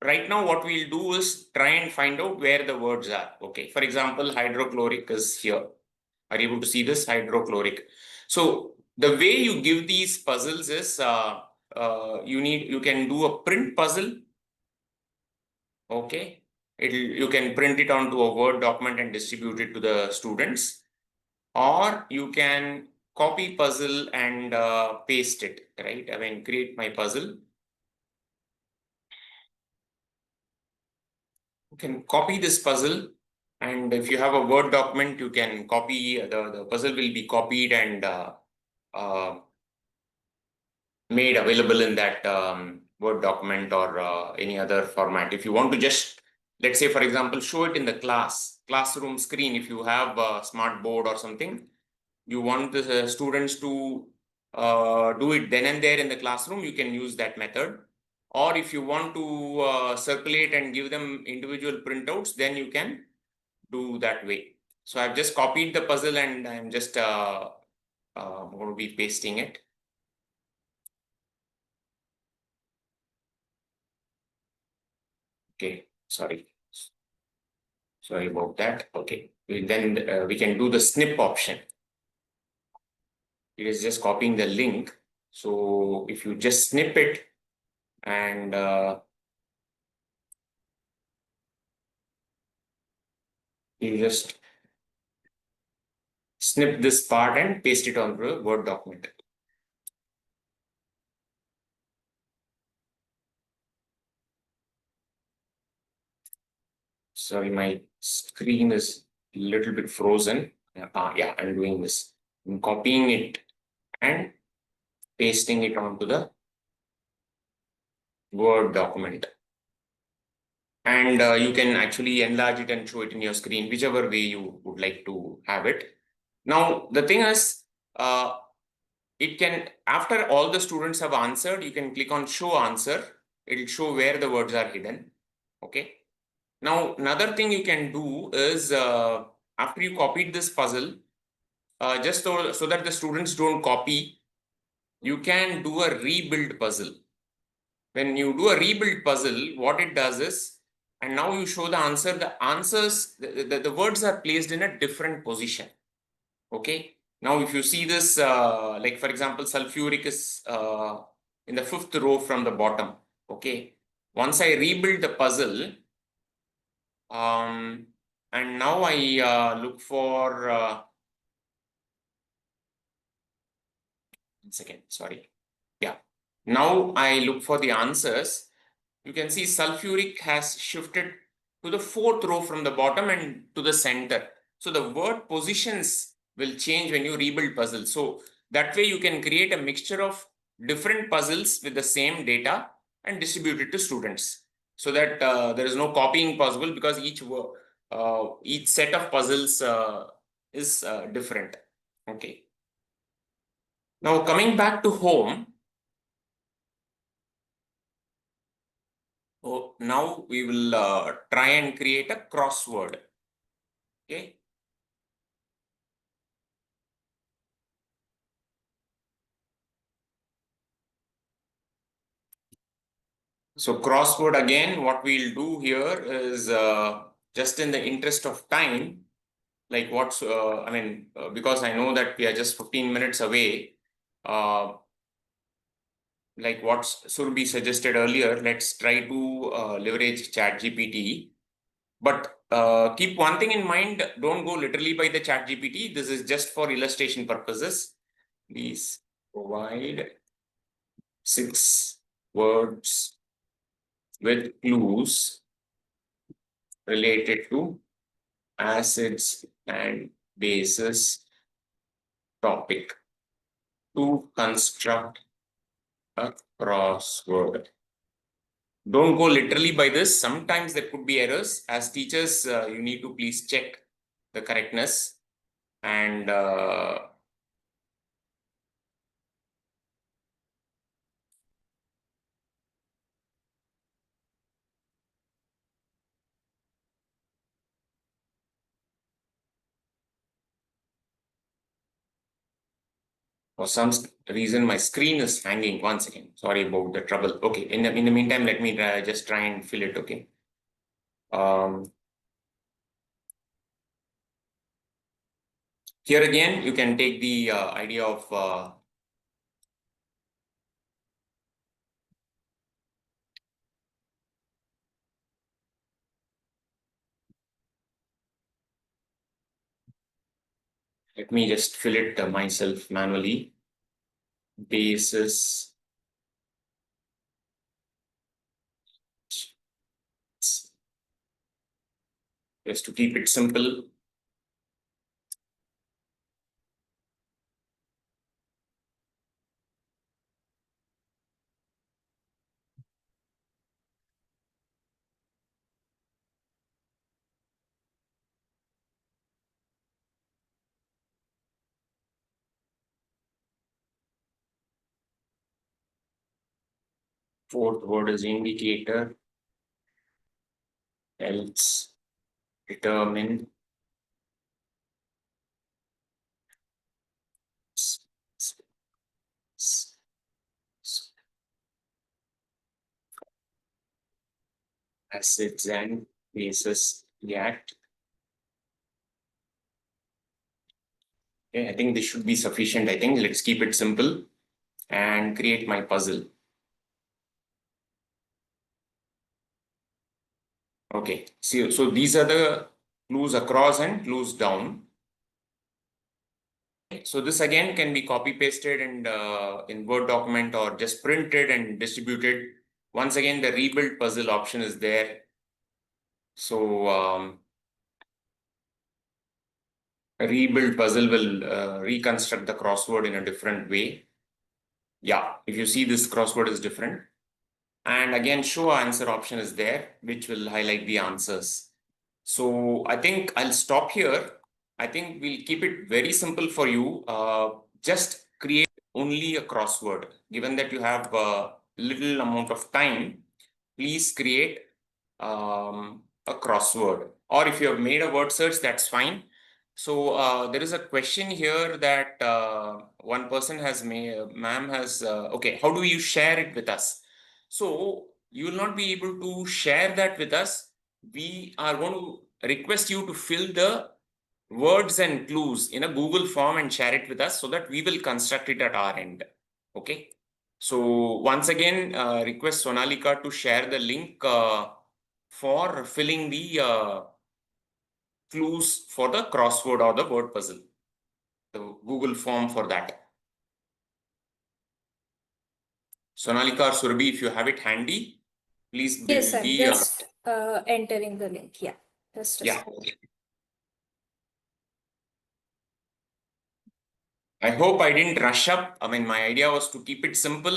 right now what we'll do is try and find out where the words are. Okay, for example, hydrochloric is here. Are you able to see this? Hydrochloric. So the way you give these puzzles is you can do a print puzzle. Okay, you can print it onto a Word document and distribute it to the students, or you can copy puzzle and paste it, right? I mean, create my puzzle. You can copy this puzzle, and if you have a Word document, you can copy the puzzle will be copied and made available in that Word document or any other format. If you want to just, let's say, for example, show it in the classroom screen, if you have a smart board or something, you want the students to do it then and there in the classroom, you can use that method. Or if you want to circulate and give them individual printouts, then you can do that way. So I've just copied the puzzle and I'm just going to be pasting it. Okay, sorry about that. Okay, then we can do the snip option. It is just copying the link. So if you just snip it and you just snip this part and paste it onto a Word document. Sorry, my screen is a little bit frozen. Yeah, I'm doing this. I'm copying it and pasting it onto the Word document. And you can actually enlarge it and show it in your screen, whichever way you would like to have it. Now, the thing is, it can, after all the students have answered, you can click on show answer. It will show where the words are hidden. Okay. Now, another thing you can do is after you copied this puzzle, just so that the students don't copy, you can do a rebuild puzzle. When you do a rebuild puzzle, what it does is, and now you show the answer, the answers, the words are placed in a different position. Okay. Now, if you see this, like for example, sulfuric is in the 5th row from the bottom. Okay. Once I rebuild the puzzle, and now I look for, 1 second, sorry. Yeah. Now I look for the answers. You can see sulfuric has shifted to the 4th row from the bottom and to the center. So the word positions will change when you rebuild puzzles. So that way you can create a mixture of different puzzles with the same data and distribute it to students, so that there is no copying possible, because each set of puzzles is different. Okay. Now coming back to home. So now we will try and create a crossword. Okay. So crossword again, what we'll do here is just in the interest of time, like because I know that we are just 15 minutes away, like what Surbi suggested earlier, let's try to leverage ChatGPT. But keep one thing in mind, don't go literally by the ChatGPT. This is just for illustration purposes. Please provide 6 words with clues related to acids and bases topic to construct a crossword. Don't go literally by this. Sometimes there could be errors. As teachers, you need to please check the correctness and for some reason my screen is hanging. Once again, sorry about the trouble. Okay, in the meantime, let me just try and fill it. Okay. Here again, you can take the idea of let me just fill it myself manually. Basis just to keep it simple. Fourth word is indicator. Else determine acids and bases react. Okay, I think this should be sufficient. I think let's keep it simple and create my puzzle. Okay, so these are the clues across and clues down. So this again can be copy pasted and in Word document or just printed and distributed. Once again, the rebuild puzzle option is there. So a rebuild puzzle will reconstruct the crossword in a different way. Yeah, if you see this crossword is different. And again, show answer option is there, which will highlight the answers. So I think I'll stop here. I think we'll keep it very simple for you. Just create only a crossword. Given that you have a little amount of time, please create a crossword. Or if you have made a word search, that's fine. So there is a question here that one person has made, ma'am has, okay, how do you share it with us? So you will not be able to share that with us. We are going to request you to fill the words and clues in a Google form and share it with us so that we will construct it at our end. Okay. So once again, request Sonalika to share the link for filling the clues for the crossword or the word puzzle, the Google form for that. Sonalika or Surabhi, if you have it handy, please build Yes, I'm just entering the link. Yeah, just a yeah. second. I hope I didn't rush up. I mean, my idea was to keep it simple,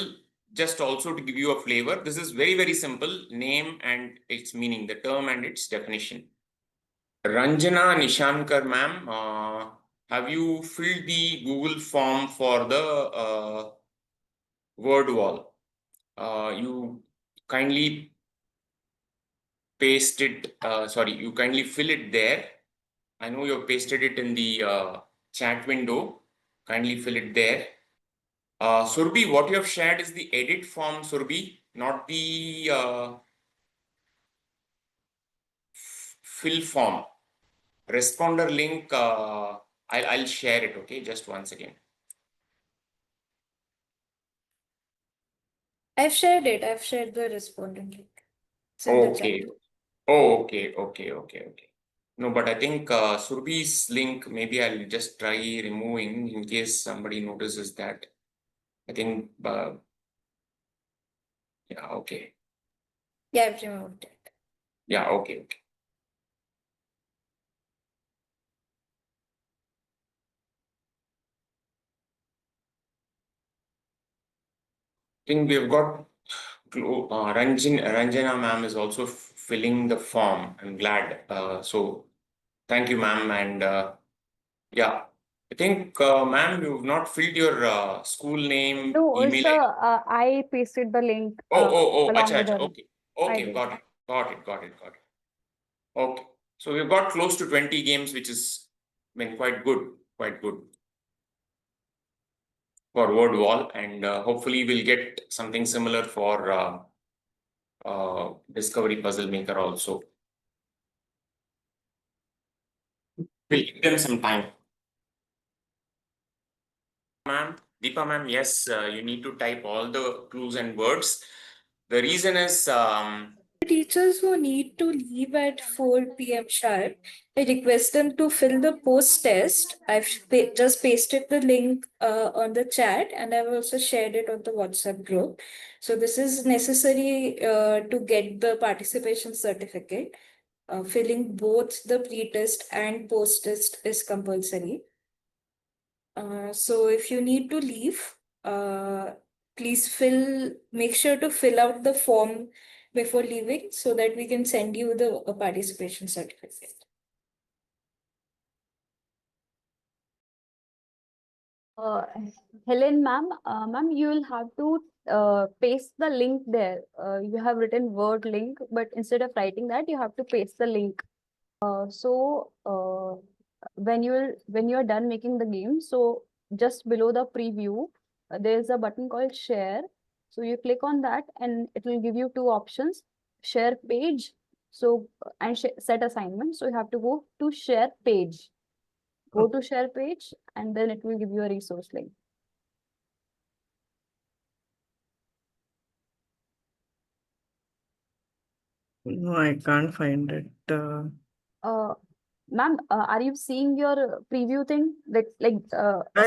just also to give you a flavor. This is very, very simple. Name and its meaning, the term and its definition. Ranjana Nishankar, ma'am, have you filled the Google form for the word wall? You kindly paste it, you kindly fill it there. I know you've pasted it in the chat window. Kindly fill it there. Surbi, what you have shared is the edit form, Surbi, not the fill form. Responder link, I'll share it, okay? Just once again. I've shared it. I've shared the respondent link. It's in the Okay. chat. Oh, okay. No, but I think Surbi's link, maybe I'll just try removing in case somebody notices that. I think, yeah, okay. Yeah, I've removed it. Yeah, okay. I think we've got Ranjana ma'am is also filling the form. I'm glad. So thank you, ma'am. And yeah, I think, ma'am, you've not filled your school name, No, email sir, ID. I pasted the link Acha, along with acha. her. Okay. I Okay, did. got it. Okay. So we've got close to 20 games, which is, I mean, quite good for word wall, and hopefully we'll get something similar for Discovery Puzzle Maker also. We'll give them some time. Ma'am, Deepa ma'am, yes, you need to type all the clues and words. The reason is, Teachers who need to leave at 4 p.m. sharp, I request them to fill the post test. I've just pasted the link on the chat, and I've also shared it on the WhatsApp group. So this is necessary to get the participation certificate. Filling both the pre-test and post-test is compulsory. So if you need to leave, please make sure to fill out the form before leaving so that we can send you the participation certificate. Uh, Helen, ma'am, you will have to paste the link there. You have written word link, but instead of writing that, you have to paste the link. When you're done making the game, so just below the preview, there's a button called share. So you click on that, and it will give you two options: share page, and set assignment. So you have to go to share page. Go to share page, and then it will give you a resource link. No, I can't find it. Ma'am, are you seeing your preview thing? I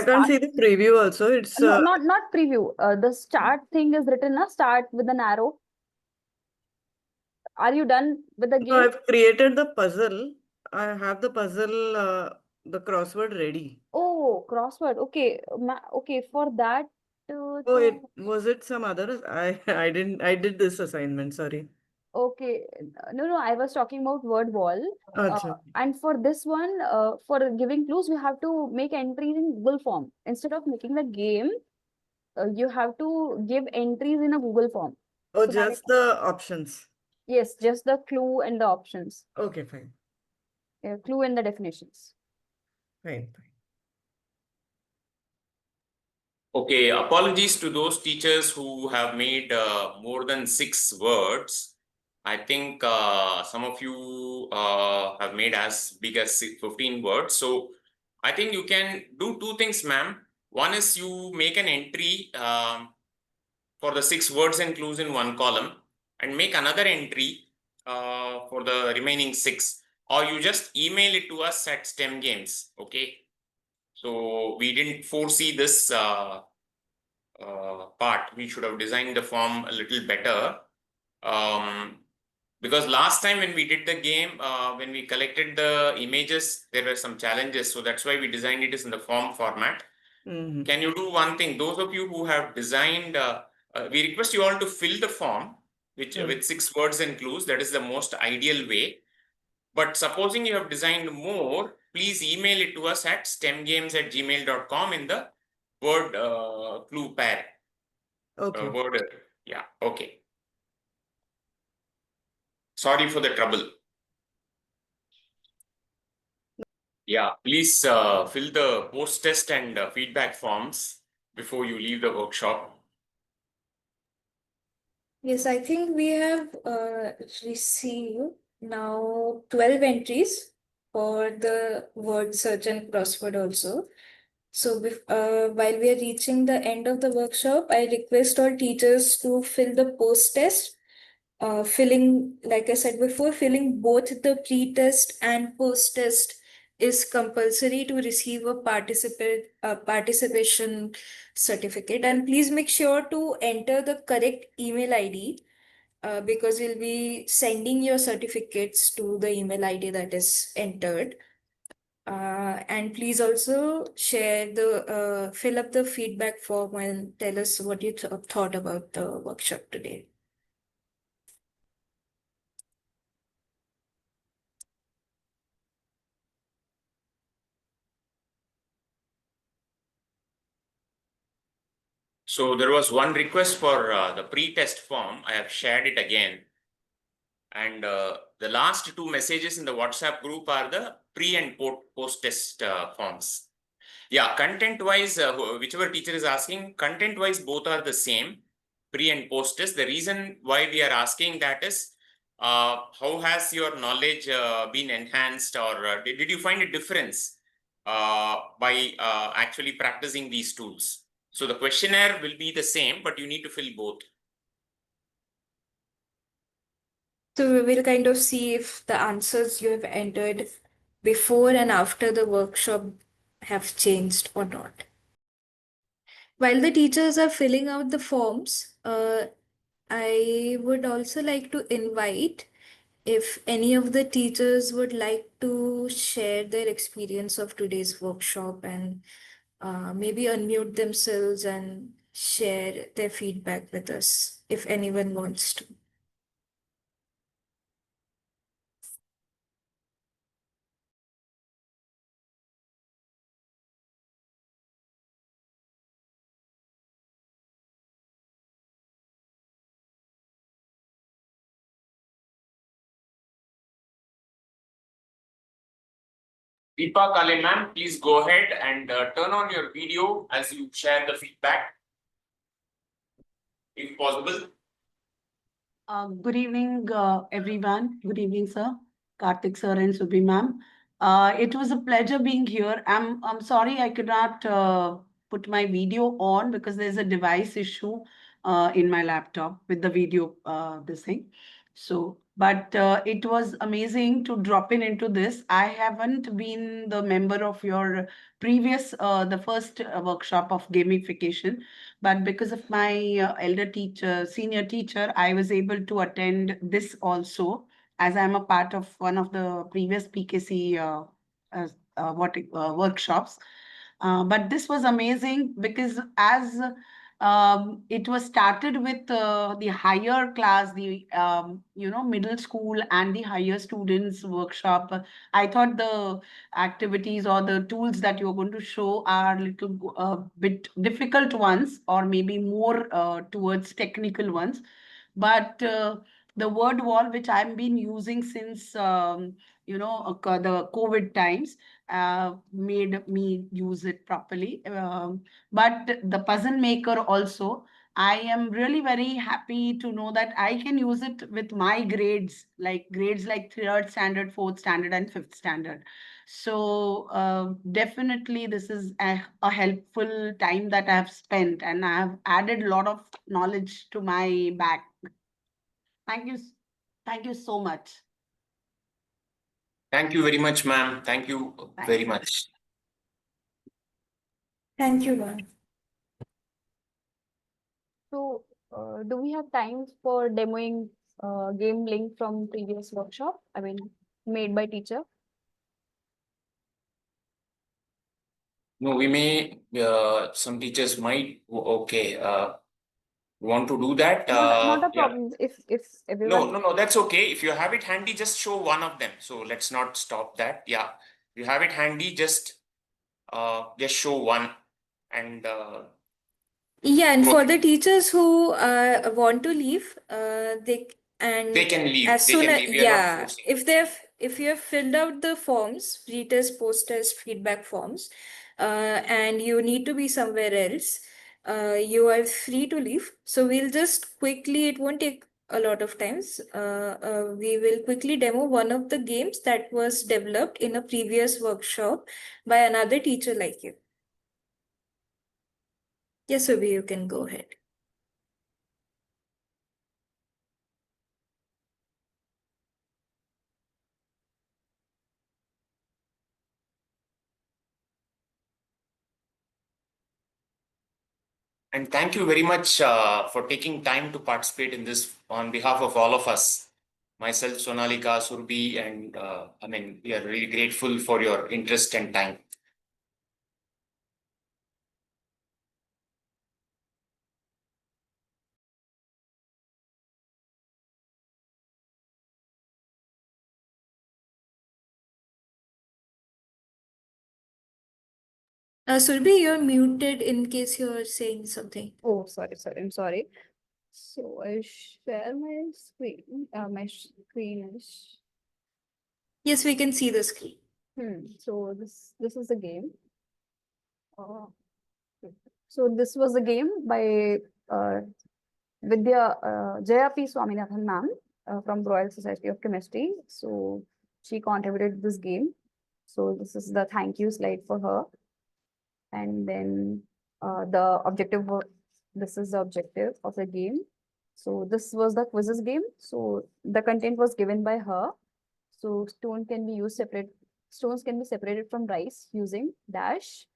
can't see the preview also. It's No, not preview. The start thing is written a start with an arrow. Are you done with the no, game? I've created the puzzle. I have the puzzle, the crossword ready. Oh, crossword. Okay, okay. For that, Oh, it some other? I did this assignment. Sorry. okay. No. I was talking about word wall. Acha. And for this one, for giving clues, we have to make entries in Google form. Instead of making the game, you have to give entries in a Google form. Oh, So that just the options. yes, just the clue and the options. Okay, fine. Clue and the definitions. Fine. okay, apologies to those teachers who have made more than 6 words. I think some of you have made as big as 15 words. So I think you can do two things, ma'am. One is you make an entry for the 6 words and clues in one column, and make another entry for the remaining 6, or you just email it to us at STEM Games. Okay. So we didn't foresee this part. We should have designed the form a little better. Because last time when we did the game, when we collected the images, there were some challenges. So that's why we designed it as in the form format. Mm-hmm. Can you do one thing? Those of you who have designed, we request you all to fill the form with 6 words and clues. That is the most ideal way. But supposing you have designed more, please email it to us at stemgames@gmail.com in the word clue pair. Okay. Word, yeah, okay. Sorry for the trouble. Yeah, please fill the post-test and feedback forms before you leave the workshop. Yes, I think we have received now 12 entries for the word search and crossword also. So while we are reaching the end of the workshop, I request all teachers to fill the post test. Filling, like I said before, filling both the pre-test and post-test is compulsory to receive a participation certificate. And please make sure to enter the correct email ID because we'll be sending your certificates to the email ID that is entered. And please also share fill up the feedback form and tell us what you thought about the workshop today. So there was one request for the pre-test form. I have shared it again. And the last two messages in the WhatsApp group are the pre and post-test forms. Yeah, content-wise, whichever teacher is asking, content-wise, both are the same, pre and post-test. The reason why we are asking that is, how has your knowledge been enhanced, or did you find a difference by actually practicing these tools? So the questionnaire will be the same, but you need to fill both. So we will kind of see if the answers you have entered before and after the workshop have changed or not. While the teachers are filling out the forms, I would also like to invite if any of the teachers would like to share their experience of today's workshop and maybe unmute themselves and share their feedback with us if anyone wants to. Deepa Kale ma'am, please go ahead and turn on your video as you share the feedback, if possible. Good evening, everyone. Good evening, sir. Karthik sir and Subhi ma'am. It was a pleasure being here. I'm sorry I could not put my video on because there's a device issue in my laptop with the video this thing. So, but it was amazing to drop in into this. I haven't been the member of your previous, the first workshop of gamification, but because of my elder teacher, senior teacher, I was able to attend this also, as I'm a part of one of the previous PKC workshops. But this was amazing because as it was started with the higher class, the middle school and the higher students workshop. I thought the activities or the tools that you're going to show are little bit difficult ones, or maybe more towards technical ones. But the word wall, which I've been using since the COVID times, made me use it properly. But the puzzle maker also, I am really very happy to know that I can use it with my grades like third standard, fourth standard, and fifth standard. So definitely this is a helpful time that I have spent, and I have added a lot of knowledge to my bag. Thank you. Thank you so much. Thank you very much, ma'am. Thank you very much. Thank you, ma'am. So, do we have time for demoing game link from previous workshop? I mean, made by teacher. No, we may, some teachers might, okay, want to do that. Not a Yeah. problem. If everyone. No, that's okay. If you have it handy, just show one of them. So let's not stop that. Yeah. If you have it handy, just show one and Yeah, and go for ahead. the teachers who want to leave, They can leave. as They soon can as, leave. We are not yeah, forcing. if you have filled out the forms, pre-test, post-test feedback forms, and you need to be somewhere else, you are free to leave. So we'll just quickly, it won't take a lot of times. We will quickly demo one of the games that was developed in a previous workshop by another teacher like you. Yes, Subi, you can go ahead. And thank you very much for taking time to participate in this on behalf of all of us. Myself, Sonalika, Surbi, and we are really grateful for your interest and time. Surbi, you're muted in case you're saying something. Oh, sorry, I'm sorry. So I share my screen. My screen is. Yes, we can see the screen. So this is a game. Uh, so this was a game by Vidya Jaya P. Swaminathan ma'am from Royal Society of Chemistry. So she contributed this game. So this is the thank you slide for her. And then the objective, this is the objective of the game. So this was the quizzes game. So the content was given by her. So stones can be separated from rice using dash,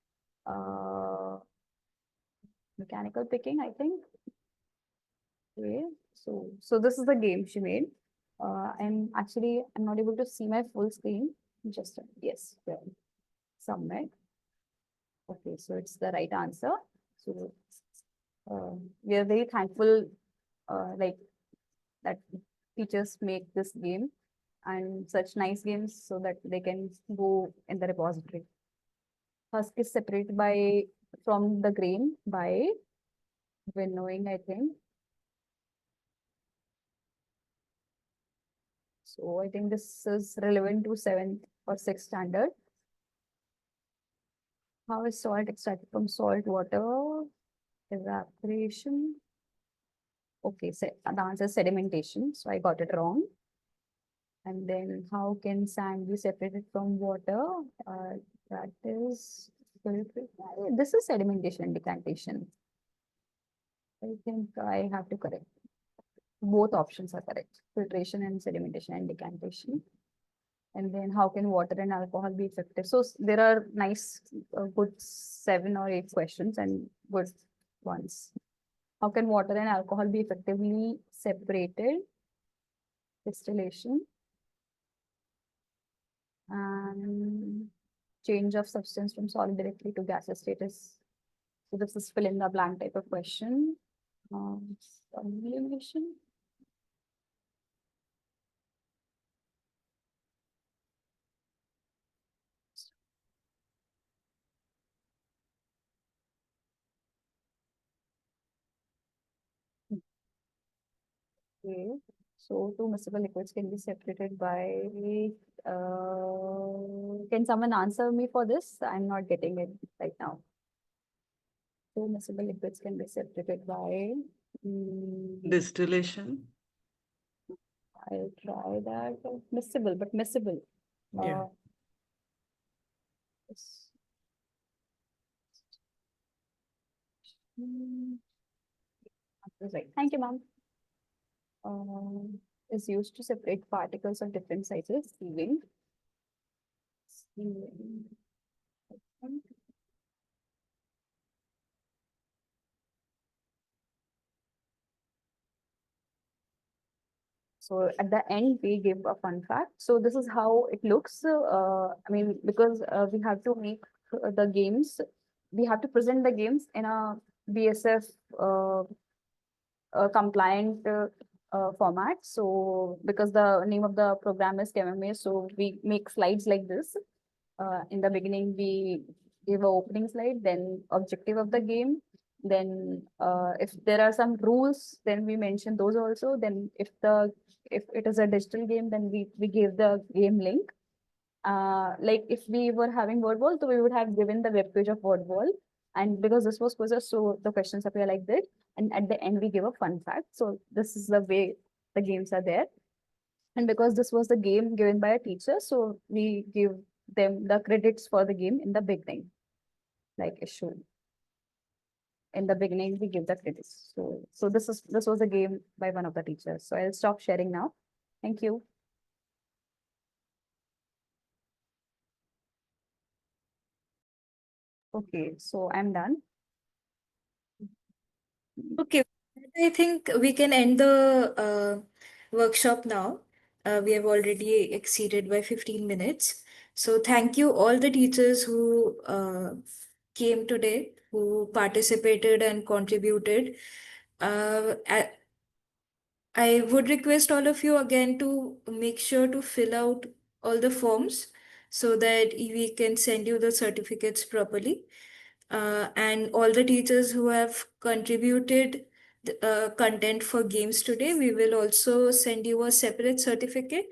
mechanical picking, I think. Okay, so this is the game she made. And actually, I'm not able to see my full screen. Just yes, yeah, submit. Okay, so it's the right answer. So we are very thankful, like that teachers make this game and such nice games so that they can go in the repository. Husk is separated by from the grain by winnowing, I think. So I think this is relevant to 7th or 6th standard. How is salt extracted from salt water? Evaporation. Okay, so the answer is sedimentation. So I got it wrong. And then how can sand be separated from water? That is, this is sedimentation and decantation. I think I have to correct. Both options are correct. Filtration and sedimentation and decantation. And then how can water and alcohol be effective? So there are nice, good 7 or 8 questions and good ones. How can water and alcohol be effectively separated? Distillation. And change of substance from solid directly to gaseous status. So this is fill in the blank type of question. Sublimation. Okay. So two miscible liquids can be separated by, can someone answer me for this? I'm not getting it right now. Two miscible liquids can be separated by, Distillation. I'll try that. Miscible, but miscible. Yeah. Yes. Right. Thank you, ma'am. Is used to separate particles of different sizes. Sieving. So at the end, we give a fun fact. So this is how it looks. I mean, because we have to make the games, we have to present the games in a BSF compliant format. So because the name of the program is KMMA, so we make slides like this. In the beginning, we give an opening slide, then objective of the game. Then if there are some rules, then we mention those also. Then if it is a digital game, then we give the game link. Like if we were having word wall, so we would have given the web page of word wall. And because this was quizzes, so the questions appear like that. And at the end, we give a fun fact. So this is the way the games are there. And because this was the game given by a teacher, so we give them the credits for the game in the beginning, like shown. In the beginning, we give the credits. So this was a game by one of the teachers. So I'll stop sharing now. Thank you. Okay, so I'm done. Okay, I think we can end the workshop now. We have already exceeded by 15 minutes. So thank you all the teachers who came today, who participated and contributed. I would request all of you again to make sure to fill out all the forms so that we can send you the certificates properly. And all the teachers who have contributed content for games today, we will also send you a separate certificate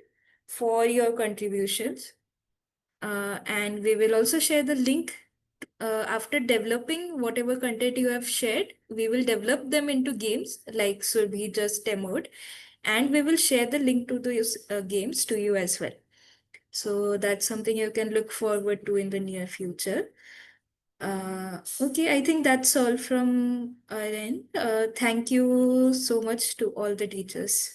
for your contributions. And we will also share the link after developing whatever content you have shared. We will develop them into games like Surbhi just demoed, and we will share the link to those games to you as well. So that's something you can look forward to in the near future. Okay, I think that's all from our end. Thank you so much to all the teachers.